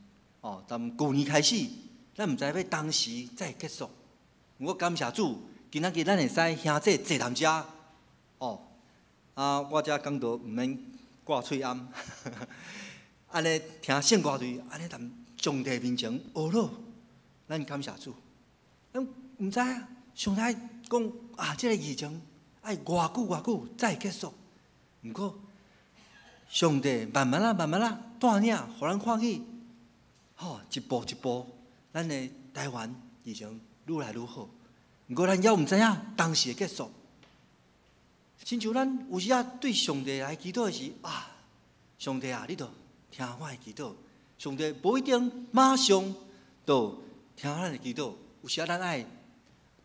从旧年开始，咱毋知要当时才会结束。不过感谢主，今仔日咱会使兄弟坐谈遮，我遮讲道毋免挂喙暗，安尼听圣歌队，安尼踮上帝面前学咯，咱感谢主。咱毋知上帝讲这个疫情。爱偌久才会结束，毋过上帝慢慢带领，互咱看去，一步一步，咱的台湾疫情愈来愈好。毋过咱还毋知影当时的结束。亲像咱有时对上帝来祈祷的时，上帝你着听我的祈祷。上帝无一定马上就听咱的祈祷，有时咱爱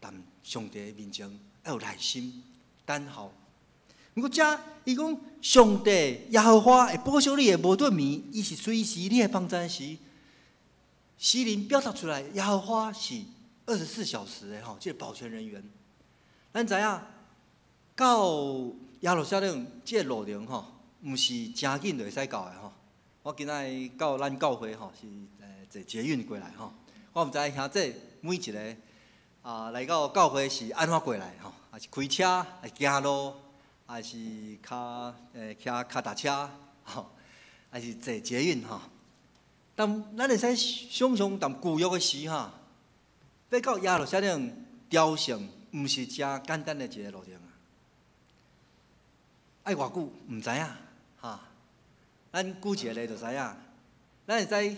踮上帝面前要有耐心。等候，不过遮伊讲上帝耶和华会保守你的无顿眠，伊是随时你的帮助时。诗人表达出来，耶和华是24小时的这个保全人员。咱知影到耶路撒冷这个路程毋是真紧就会使到的我今仔到咱教会是坐捷运过来我毋知兄弟每一个来到教会是安怎过来还是开车，还是行路，还是骑脚踏车，还是坐捷运但咱会使想象，当旧约的时要到耶路撒冷朝圣，毋是真简单的一个路程爱偌久毋知影咱举一个例就知影，咱会使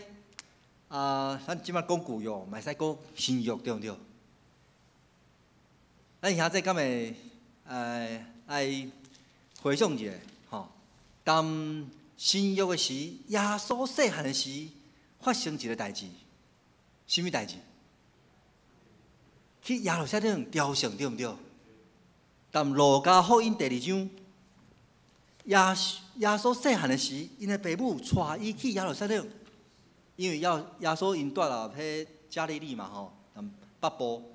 咱即摆讲旧约，嘛会使讲新约，对毋对？咱兄弟敢会来回想一下当新约的时，耶稣细汉的时，发生一个代志，什么代志？去耶路撒冷朝圣，对毋对？但路加福音第2章，耶稣细汉的时，因的爸母带伊去耶路撒冷，因为耶稣因住了迄加利利嘛北部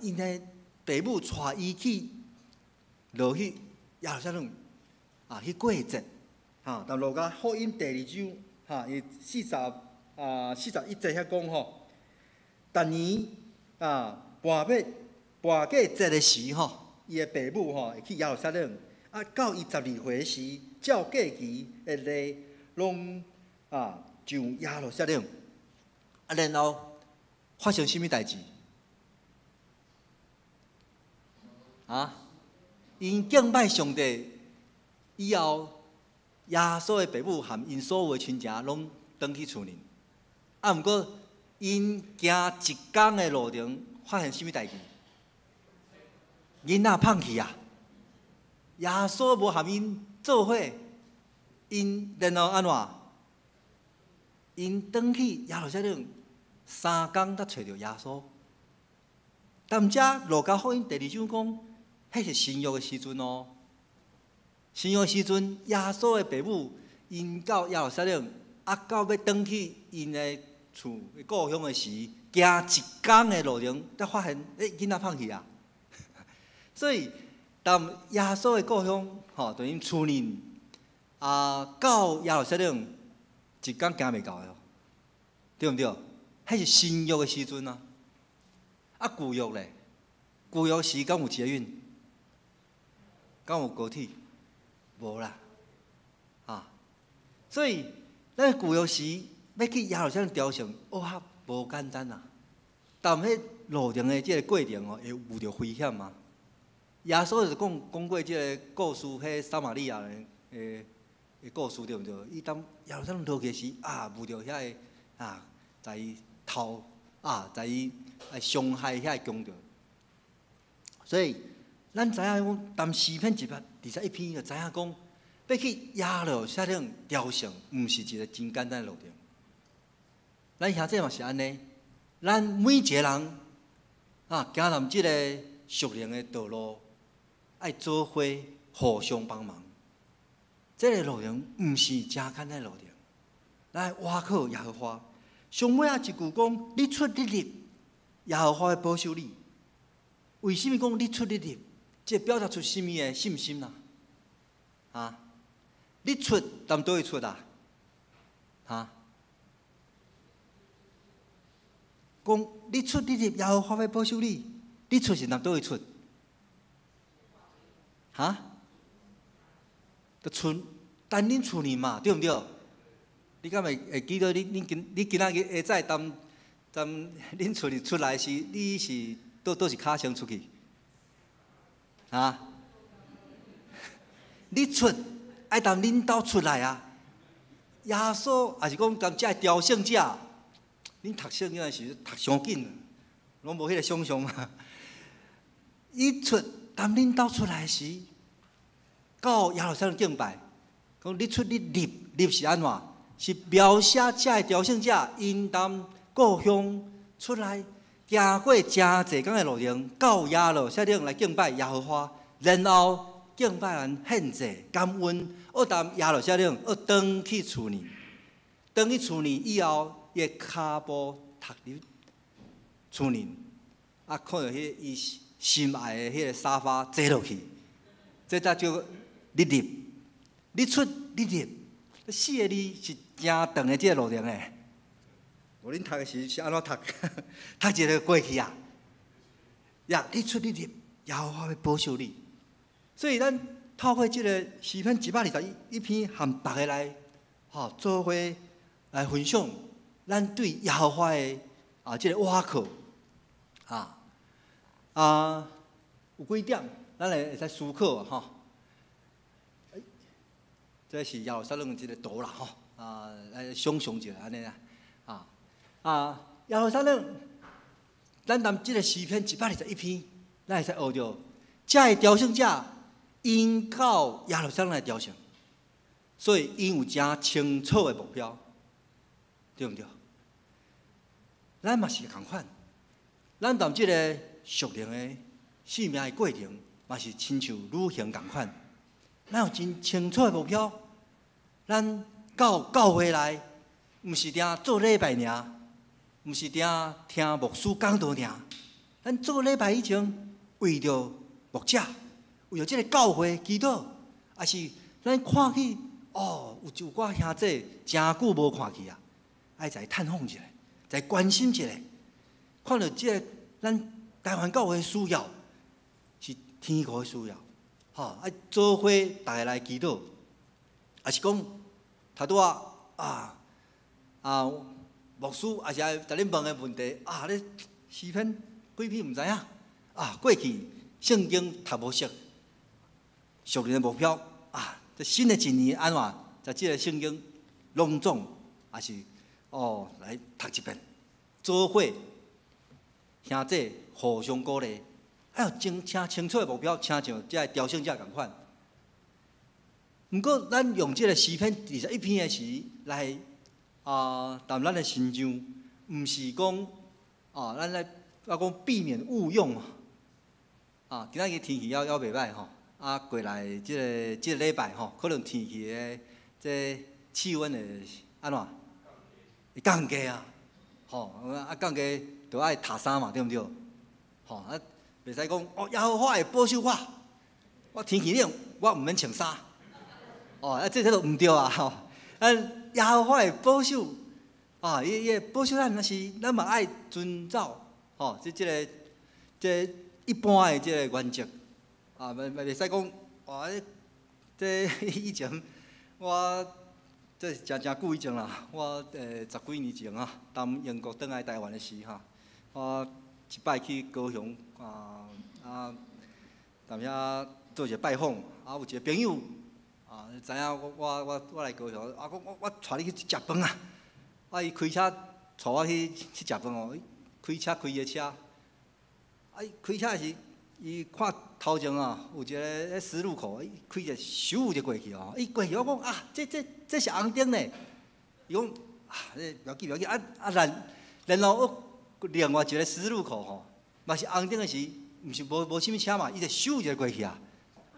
因的爸母带伊去落去耶路撒冷去过节，但路加福音第2章，伊41节遐讲吼，逐年搬过节的时伊的爸母会去耶路撒冷，到伊12岁时，照过期的日，拢上耶路撒冷，然后发生什么代志？因敬拜上帝以后，耶稣的爸母含因所有的亲戚拢返去厝里。毋过因行一天的路程，发现什么代志？囡仔放弃啊！耶稣无含因做伙，然后安怎？因返去耶路撒冷3天才找到耶稣。但遮路加福音第2章讲，迄是新约的时阵哦。新约的时阵，耶稣的爸母因到耶路撒冷，到要返去因的厝的故乡的时，行一天的路程，才发现囡仔放弃啊。所以，当耶稣的故乡就因厝里到耶路撒冷一天行袂到的，对毋对？迄是新约的时阵啊。旧约咧，旧约时敢有捷运？敢有高铁？无啦，所以咱旧约时要去耶路撒冷朝圣，无简单啊。但迄路程的即个过程会有着危险嘛？耶稣就讲过即个故事，迄撒玛利亚人的故事，对毋对？伊当耶路撒冷落去时，遇着遐个在伊偷在伊伤害遐个强盗。所以咱知影讲，谈诗篇121篇就知影讲，要去耶路撒冷朝圣，毋是一个真简单的路程。咱兄弟嘛是安尼，咱每一个人行咱即个属灵的道路，爱做伙互相帮忙。这个路程毋是真简单的路程，咱倚靠耶和华。上尾一句讲：你出你入，耶和华会保守你。为什么讲你出你入？这表达出什么的信心啦？你出，但倒会出啊？讲你出你入，耶和华会保守你。你出是但倒会出？就出，等恁厝里嘛，对毋对？你敢会记得你今仔日下早恁厝里出来时，你是倒是骹先出去？你出爱当恁兜出来啊！耶稣也是讲，当遮朝圣者，恁读圣经的时读伤紧，拢无迄个想象啊。伊出当恁兜出来时，到耶路撒冷敬拜，讲你出你入是安怎？是描写遮个朝圣者因当故乡出来。行过真侪天的路程，到耶路撒冷来敬拜耶和华，然后敬拜人献祭感恩，到耶路撒冷，返去厝里。返去厝里以后，伊的骹步踏入厝里，看到迄伊心爱的迄个沙发坐落去，这才叫你入。你出你入，4个字是真长的这个路程诶。恁读的是安怎读？读一个过去啊！你出你入，耶和华会保守你。所以咱透过这个诗篇121篇，和大家来做伙来分享，咱对耶和华的这个倚靠有几点，咱会使思考这是耶路撒冷的这个图啦来想象一下安尼啦。耶路撒冷，咱谈即个诗篇121篇，咱会使学着，遮个朝圣者因到耶路撒冷来朝圣，所以因有真清楚的目标，对毋对？咱嘛是共款，咱谈即个属灵的生命的过程，嘛是亲像旅行共款，咱有真清楚的目标，咱到教会来，毋是定做礼拜尔。毋是定听牧师讲道尔，咱做礼拜以前，为着牧者，为着这个教会祈祷，也是咱看去哦，有寡兄弟真久无看去啊，爱再探访一下，再关心一下，看到即个咱台湾教会需要是天国的需要，吼，做伙大家来祈祷，也是讲头拄牧师也是爱甲恁问的问题你诗篇几篇毋知影过去圣经读无熟，属灵的目标这新的一年安怎在即个圣经隆重也是来读一遍，做伙兄弟互相鼓励，要请清楚的目标，请像这朝圣者共款。毋过咱用即个诗篇21篇的时来谈咱的心上，毋是讲咱来讲避免误用今仔日天气要袂歹吼，过来即个礼拜吼，可能天气的这气温会安怎？会降低降低就爱晒衫嘛，对毋对？袂使讲耶和华会保守我天气冷，我毋免穿衫。这都毋对耶和华会保守伊会保守咱，但是咱嘛爱遵照这一般的这个原则袂使讲这以前我这是真久以前啦，我10几年前当英国转来台湾的时我一摆去高雄踮遐做一个拜访有一个朋友知影我来高雄讲我带你去食饭伊开车带我去食饭开车开伊的车开车时伊看头前有一个十字路口，伊开者咻就过去伊过去我讲这是红灯呢，伊讲不要紧然后另外一个十字路口嘛是红灯的时，毋是无啥物车嘛，伊就咻就过去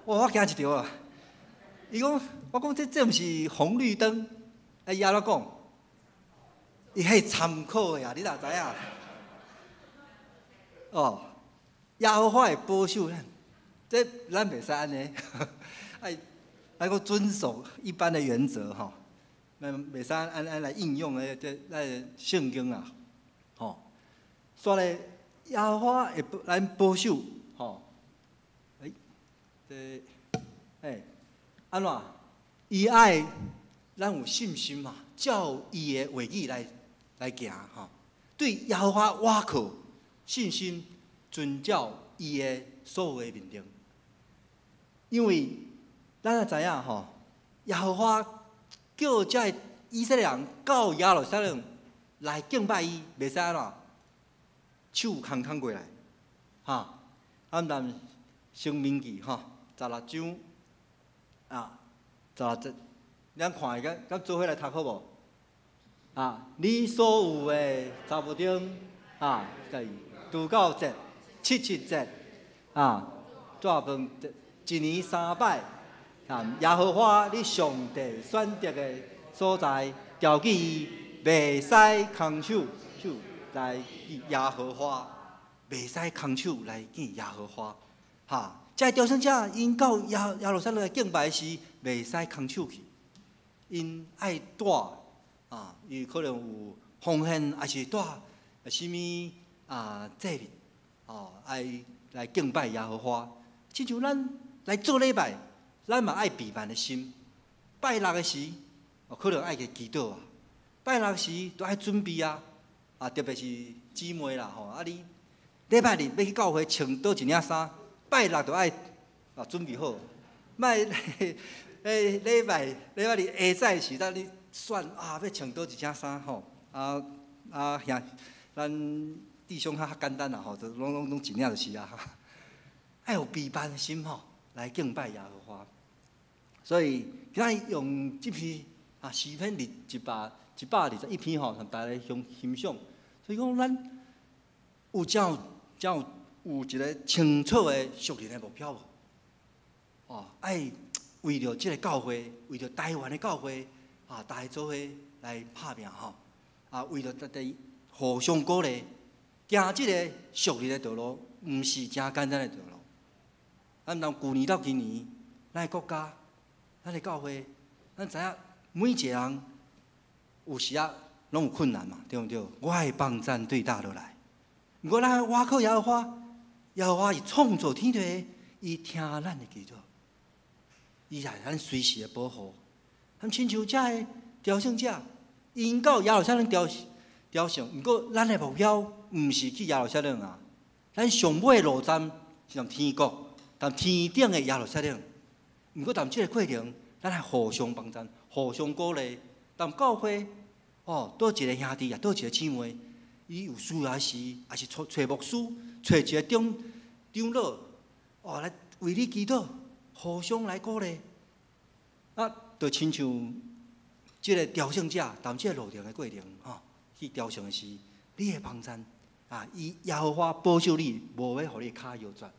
我惊一跳伊讲我讲这毋是红绿灯，伊安怎讲？伊迄参考的你哪知影？耶和华会保守咱，这咱袂使安尼，爱个遵守一般的原则袂使按来应用的这圣经所以耶和华会咱保守安怎？伊爱咱有信心嘛，照伊的话语来行对耶和华倚靠信心。遵照伊的所有的命令，因为咱也知影耶和华叫这以色列人到耶路撒冷来敬拜伊，袂使安怎手空空过来咱生命记16章16咱看下咱做伙来读好无？你所有的查某丁除酵节。77节做饭一年3摆，耶和华你上帝选择的所在，调记伊，袂使空手来记耶和华，袂使空手来记耶和华。这朝圣者因到耶路撒冷来敬拜时，袂使空手去，因爱带伊可能有奉献，还是带什么节日。爱来敬拜耶和华，亲像咱来做礼拜，咱嘛爱备万的心。拜六的时，可能爱去祈祷拜六时都爱准备特别是姊妹啦你礼拜日要去教会穿倒一领衫，拜六就爱准备好。莫礼拜日下早时，你选要穿倒一件衫兄咱。弟兄较简单就拢一领就是爱有备办的心来敬拜耶和华。所以今仔用这篇诗篇121篇向大家欣赏。所以讲咱有一个清楚的属灵的目标爱为着这个教会，为着台湾的教会大家做伙来拍拼为着大家互相鼓励。行这个属灵的道路，毋是真简单的道路。咱从旧年到今年，咱的国家咱的教会，咱知影每一个人有时啊拢有困难嘛，对毋对？我的帮战对大落来。毋过咱倚靠耶和华，耶和华是创造天地的，伊听咱的祈祷，伊也是咱随时的保护。咱亲像遮的雕像者，因到耶路撒冷雕像，毋过咱的目标毋是去耶路撒冷啊，咱上尾的路站是向天国，但天顶的耶路撒冷。毋过，但即个过程，咱还互相帮衬，互相鼓励。但教会哦，倒一个兄弟啊，倒一个姊妹，伊有需要时，也是找牧师，找一个长老，哦，来为你祈祷，互相来鼓励。啊，就亲像即个雕像者，但即个路程的过程，吼，去雕像的时，你的帮衬啊，伊耶和华保守你，无要互你骹摇转。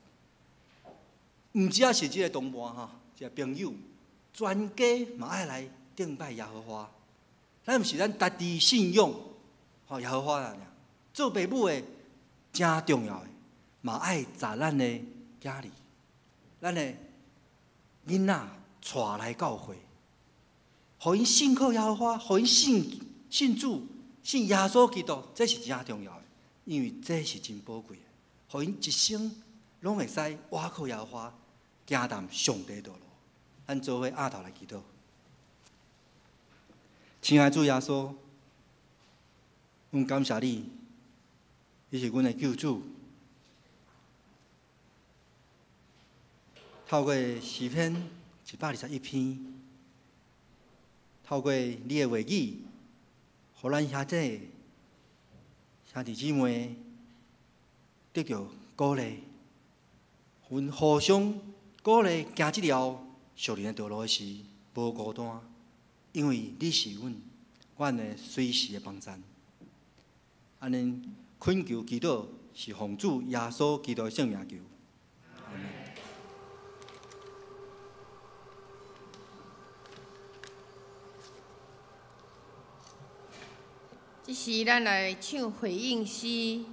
毋只是即个同伴吼。一个朋友，全家嘛爱来敬拜耶和华。咱毋是咱家己信仰，吼耶和华啦。做爸母的真重要的，嘛爱载咱的囝儿，咱的囡仔带来教会，互因信靠耶和华，互因信主，信耶稣基督，这是真重要的，因为这是真宝贵的，互因一生拢会使倚靠耶和华，行谈上帝道路。咱做伙压头来祈祷。亲爱的主耶稣，阮感谢你，你是阮的救主。透过诗篇121篇，透过你的话语，互咱兄弟姊妹得到鼓励，阮互相鼓励，行这条属灵的道路时无孤单，因为你是阮的随时的帮衬。安尼恳求祈祷是奉主耶稣基督的圣名求。阿门。这时咱来唱回应诗，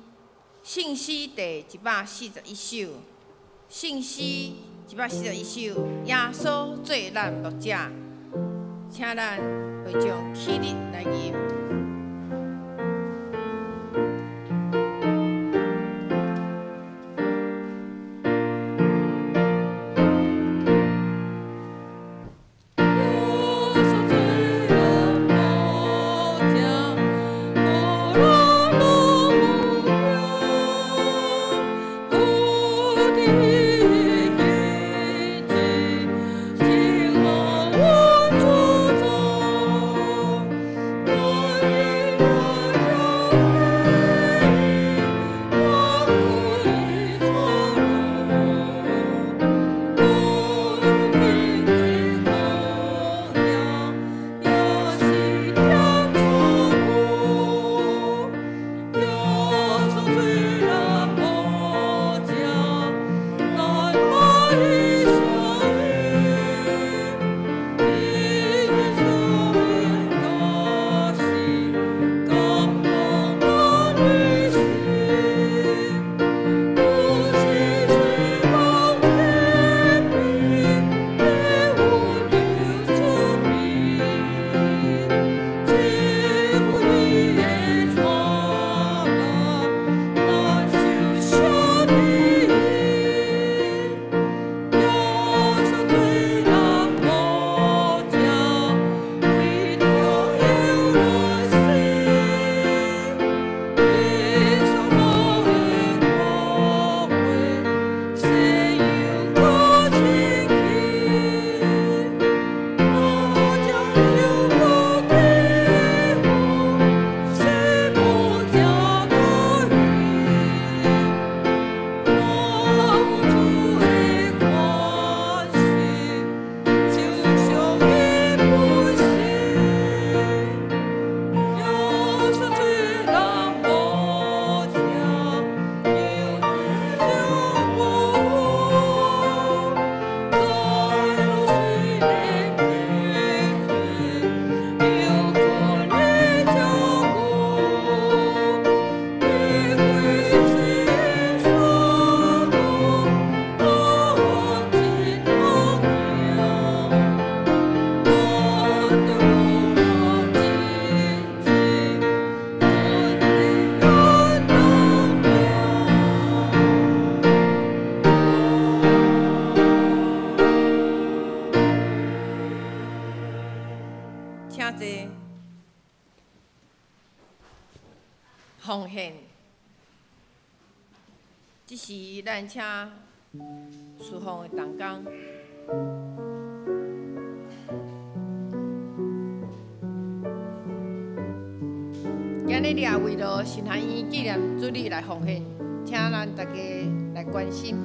信诗第141首，信诗141首，耶稣做咱牧者，请咱会众起立来吟。我奉献。即时咱请侍奉的同工。今日也为了神学院纪念主日来奉献，请咱大家来关心。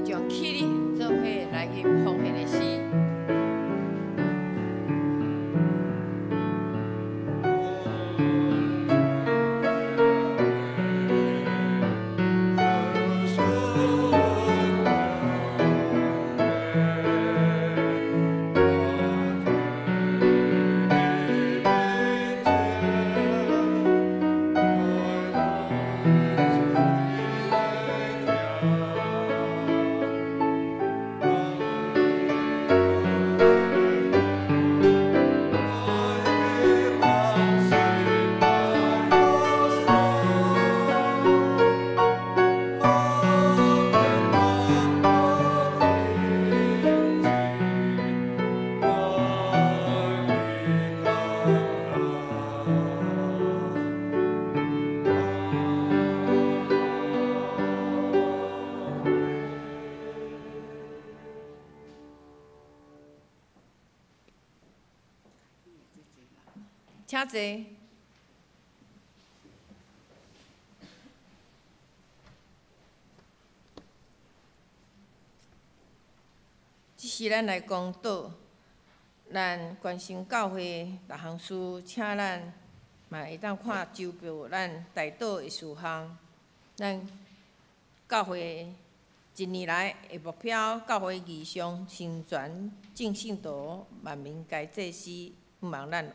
将起立，做伙来吟奉献的诗。请坐。即时咱来公道，咱关心教会各项事，请咱嘛会当看周报，咱大道的事项。咱教会一年来的目标，教会义上成全正信徒，万民该祭司，毋望咱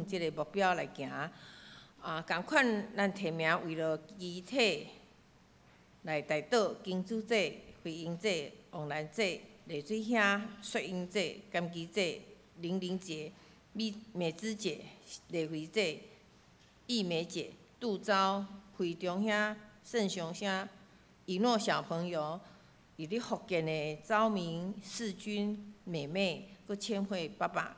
即个目标来行。共款咱提名为了机体来大道、经主祭、回应祭、往来祭、丽水兄、雪鹰祭、甘基祭、灵灵节、美芝节、丽辉祭、义美节、杜昭、惠中兄、圣雄兄、以诺小朋友，以咧福建的昭明、世军、美美，佮千惠爸爸，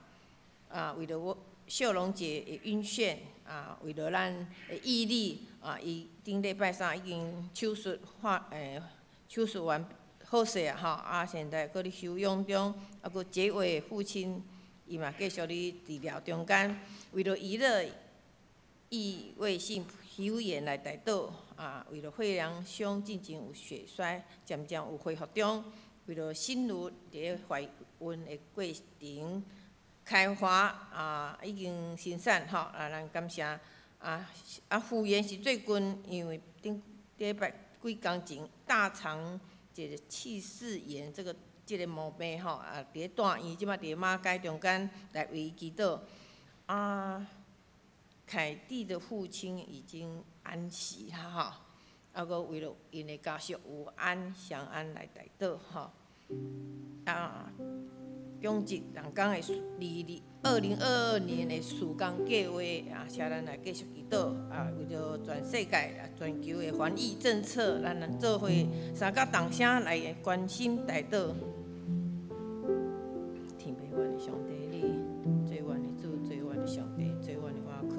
为了我秀龙节的晕眩，为了咱的毅力，伊顶礼拜三已经手术手术完好势现在搁咧休养中，佮结尾父亲，伊嘛继续咧治疗中间，为了娱乐异位性皮肤炎来大倒，为了血量上进前有血衰，渐渐有恢复中，为了心如伫怀孕的过程开花，已经生产咱感谢。复原是最近，因为顶礼拜几工前大肠一个气室炎这个毛病伫咧住院，即马伫马街中间来为伊祈祷。凯蒂的父亲已经安息啦佮为了因的家属有安详安来代祷永吉人工的2022年的施工计划请咱来继续祈祷为了全世界全球的防疫政策，咱做伙三甲同声来关心代祷。天父阮的上帝，你做阮的主，做阮的上帝，做阮的瓦靠，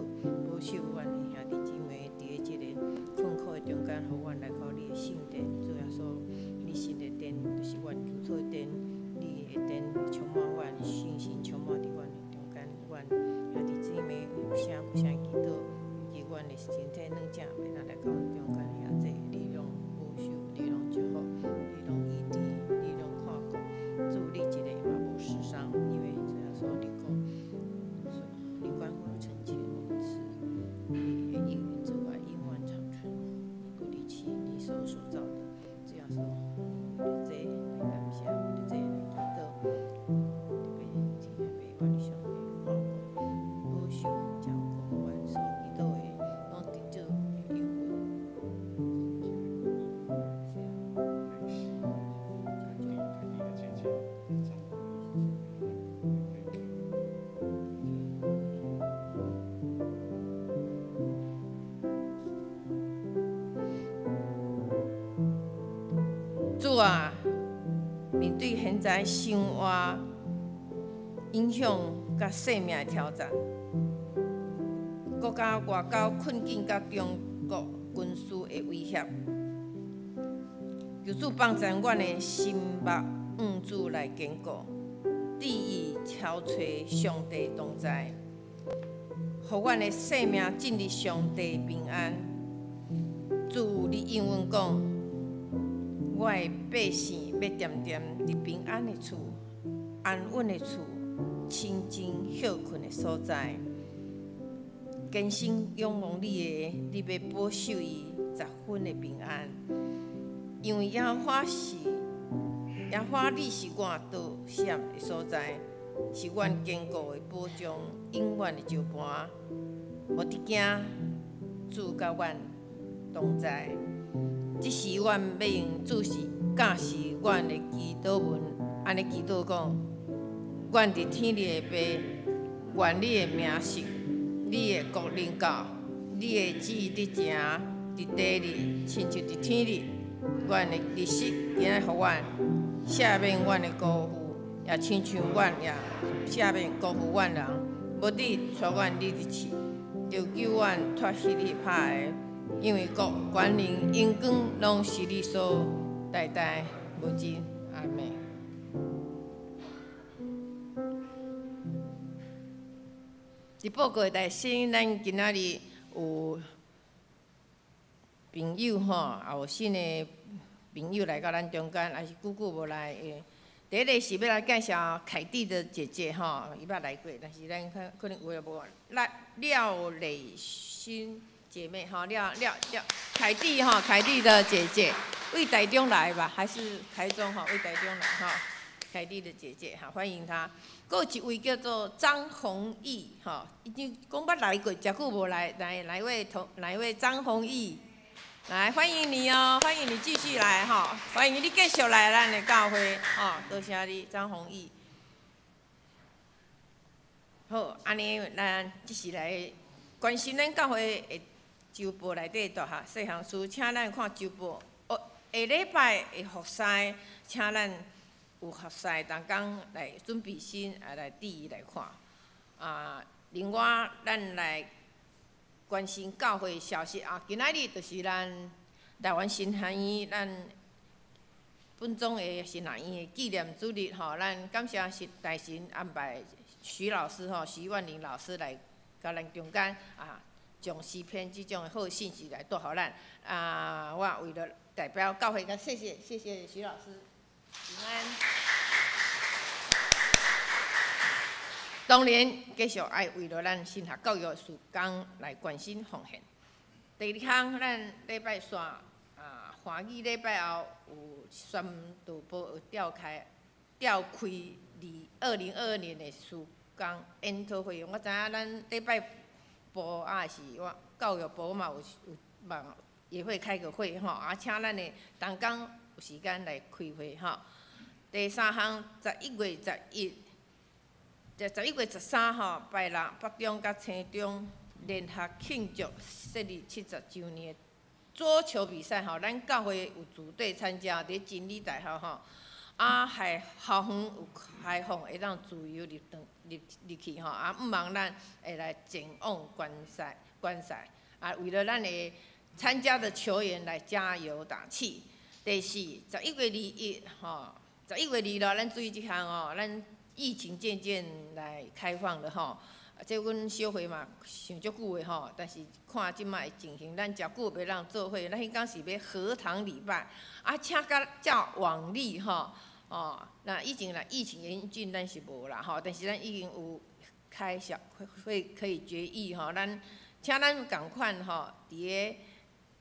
保守阮的兄弟姊妹伫咧即个困苦的中间，互阮来靠你的圣殿，主耶稣，你神的殿就是阮求讨的殿。你的殿充满阮信心，充满伫阮的中间，阮身体软正，免来到中间遐济，你拢无修，你拢就好，你拢异地，你拢看顾，助你一个嘛无事伤，因为只要说你讲，你关乎成全我们是，你的应允之外，应万长存，你鼓励起你所造的，只要说为了这来感谢，为了这来祈祷，被天下被万象的看顾，无修照顾万所祈祷的，拢得着应允。主啊，面对现在生活影响甲生命的挑战，国家外交困境甲中国军事的威胁，求主帮助阮的心目恩主来坚固，旨意超找上帝同在，互阮的生命进入上帝平安。主，你应允讲，我的百姓要点点伫平安的厝、安稳的厝、清静休困的所在，坚信仰望你要保守伊10分的平安。因为野花你是我躲闪的所在，是阮坚固的保障，永远的照盘。无得惊，主甲阮同在。即时阮要用主是教示阮的祈祷文，安尼祈祷讲：阮伫天里的爸，愿你的名圣，你的国领导，你的旨意伫行伫地里，亲像伫天里。阮的日食今仔互阮赦免阮的辜负，也亲像阮也赦免辜负阮人，无你带阮你入去，就救阮脱迄个歹的。因为国权能永光拢是你所代代无尽。阿门。伫报告大师，咱今仔日有朋友吼，也有新的朋友来到咱中间，也是久久无来的。第一个是要来介绍凯蒂的姐姐吼，伊捌来过，但是咱可能有也无廖磊勋。姐妹哈，凯蒂哈，凯蒂的姐姐，为台中来吧，还是台中哈？为台中来哈，凯蒂的姐姐哈，欢迎她。还有一位叫做张弘毅哈，已经讲捌来过，真久无来，哪一位张弘毅？来欢迎你哦，欢迎你继续来哈，欢迎你继续来咱的教会哈，多谢你张弘毅。好，安尼咱即时来关心咱教会的。周报内底大学细项书，请咱看周报。下礼拜的复习，请咱有复习当工来准备先，来第一来看。另外，咱来关心教会消息啊。今仔日就是咱台湾新学院咱本宗的新学院的纪念主日吼，咱感谢大神安排徐老师吼，徐万玲老师来甲咱中间啊。将诗篇即种的好信息来带互咱我为了代表教会，谢谢徐老师，平安。当然，继续爱为了咱新学教育事工来关心奉献。第二项，咱礼拜三欢喜礼拜后有宣导部有召开2022年的事工研讨会，我知影咱礼拜。部是我教育部嘛有忙，也会开个会吼，请咱的同工有时间来开会吼。第三项，11月13号，拜六北中甲青中联合庆祝设立70周年的桌球比赛吼，咱教会有组队参加，伫真理大学吼。校方有开放会当自由入去吼，毋茫咱会来前往观赛。为了咱的参加的球员来加油打气。第四，11月21吼，11月26，咱注意这项哦，咱疫情渐渐来开放了吼。这阮小会嘛想足久的吼，但是看即摆的情形，咱诚久袂当做伙，咱迄天是要合堂礼拜，啊，请甲照往例吼，哦，那以前啦疫情严峻，咱是无啦吼，但是咱已经有开小会可以决议吼，咱请咱共款吼，伫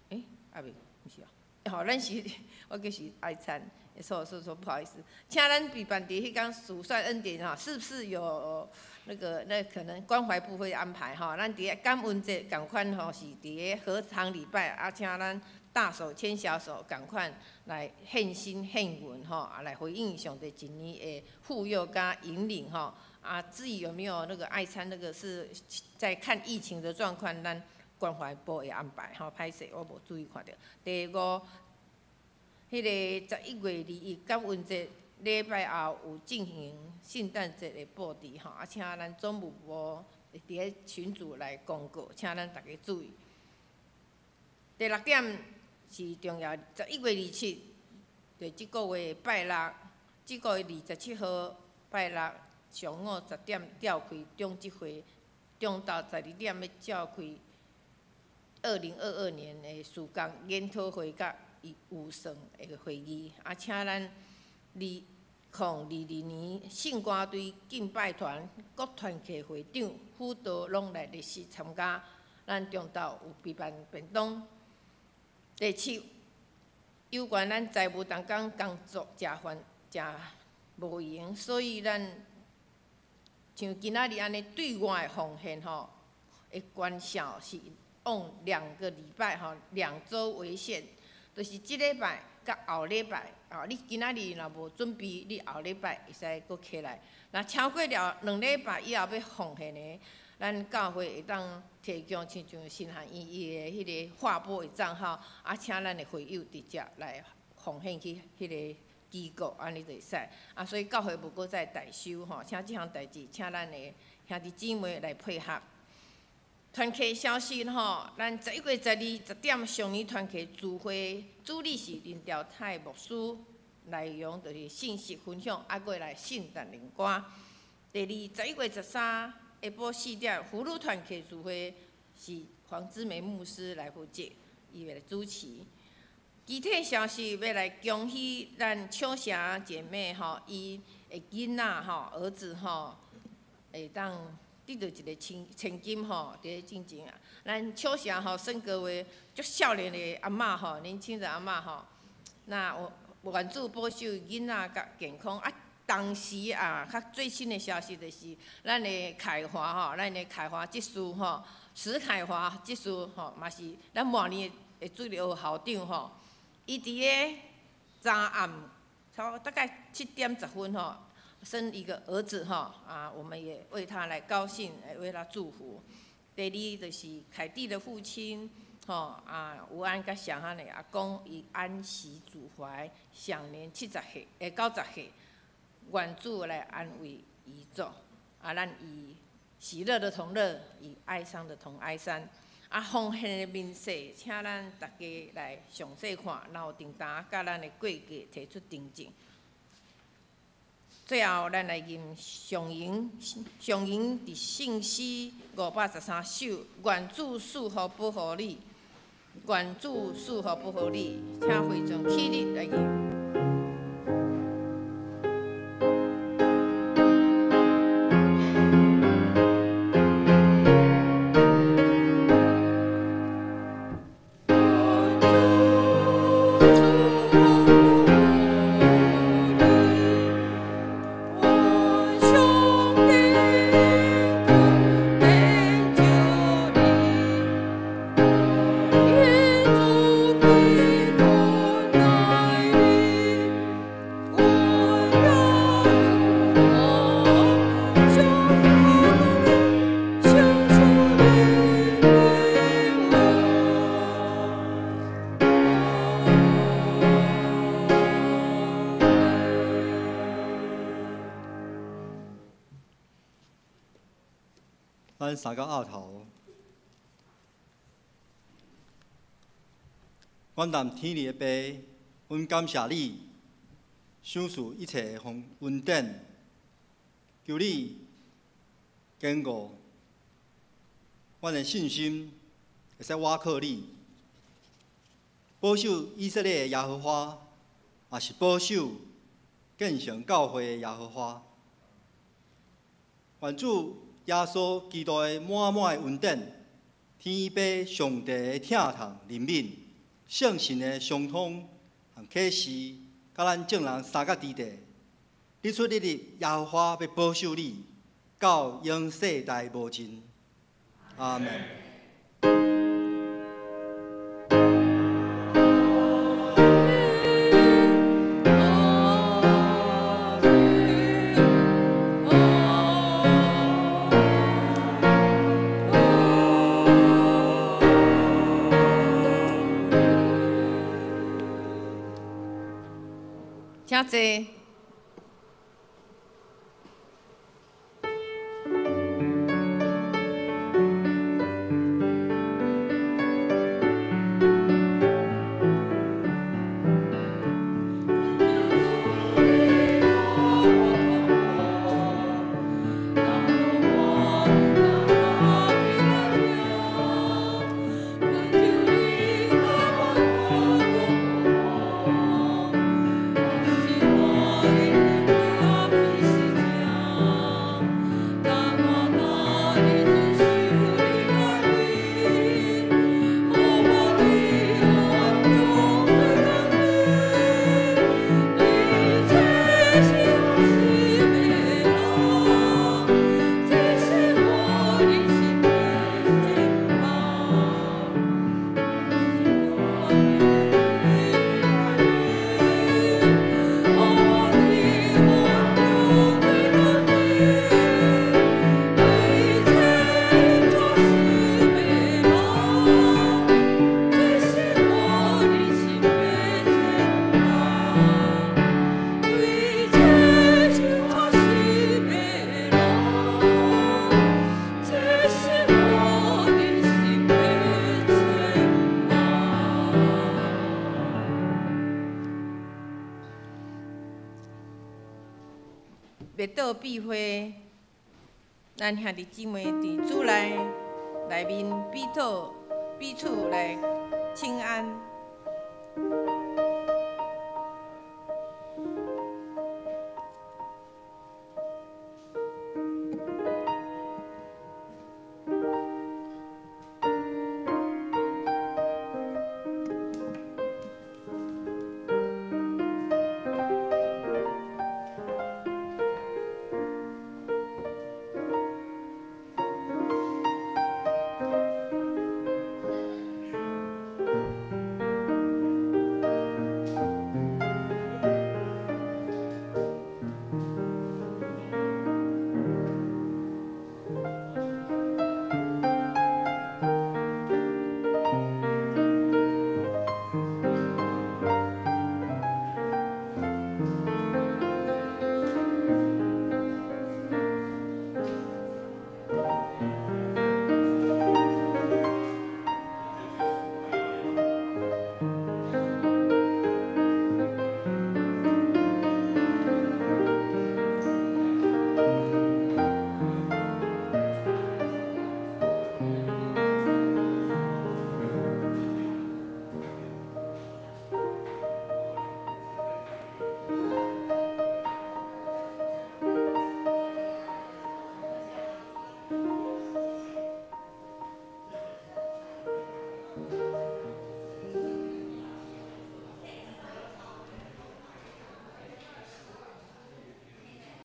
个啊袂，毋是哦，吼，咱是我就是爱餐。说，不好意思，请咱比办伫迄天数算恩典哈，是不是有那可能关怀部会安排哈？咱伫个感恩节共款吼，是伫个合堂礼拜，啊，请咱大手牵小手共款来献心献文吼，啊来回应上帝一年的护佑加引领吼。啊，至于有没有那个爱餐，那个是在看疫情的状况，咱关怀部会安排吼。歹势，我无注意看到。第五。迄个11月21感恩节礼拜后有进行圣诞节的布置吼，啊，请咱总务部会伫个群组来公告，请咱大家注意。第6点是重要，11月27，就即个月拜六，即个月27号拜六上午10点召开中执会，中昼12点要召开2022年的施工研讨会甲预算的会议，啊，请咱2022年圣歌队敬拜团各团契会长、辅导拢来列席参加。咱中昼有备办便当。第7，有关咱财务当工工作诚无闲，所以咱像今仔日安尼对外的奉献吼，的关效是往2个礼拜吼，2周为限。就是即礼拜甲后礼拜，哦，你今仔日若无准备，你后礼拜会使搁起来。若超过了2礼拜以后要奉献的，咱教会会当提供亲像新汉医的迄个划拨的账号，啊，请咱的会友直接来奉献去迄个机构，安尼就会使。啊，所以教会无搁再代收吼，请即项代志，请咱的兄弟姊妹来配合。团契消息吼，咱11月12、10点上年团契聚会，主理是林兆泰牧师，内容就是信息分享，啊，过来圣诞灵歌。第2，11月13下晡4点，葫芦团契聚会是黄之梅牧师来负责，伊会来主持。具体消息要来恭喜咱秋霞姐妹吼，伊的囡仔吼，儿子吼，会当。得到一个千金吼，伫咧进前啊，咱秋霞吼，升格为足少年的阿嬷吼，年轻的阿嬷吼，那愿主保守囡仔甲健康啊。当时啊，较最新的消息就是咱的凯华吼，咱的凯华技术吼，史凯华技术吼，嘛是咱明年的主流校长吼，伊伫个昨暗大概7点10分吼。生一个儿子哈啊，我们也为他来高兴，为他祝福。第2就是凯蒂的父亲，吼啊，吴安甲上汉的阿公伊安息主怀，享年90岁，90岁，愿主来安慰伊祖，啊，咱以喜乐的同乐，以哀伤的同哀伤。啊，奉献的面世，请咱大家来详细看，然后订单甲咱的贵价提出订正。最后，咱来吟上吟伫信息513首，愿主赐福保护你，愿主赐福保护你，请会众起立来吟。咱三个拗头，愿谈天理的爸，阮感谢你，赏赐一切丰恩典，求你坚固阮的信心会使倚靠你，保守以色列的耶和华，也是保守建成教会的耶和华。愿主耶稣基督的满满的恩典，天父上帝的疼痛怜悯，圣神的相通和启示，甲咱众人三角之地，日出日入，耶和华要保守你，到永世代无尽。阿门。请坐。灭道避讳，咱兄弟姊妹伫主内面彼此来请安。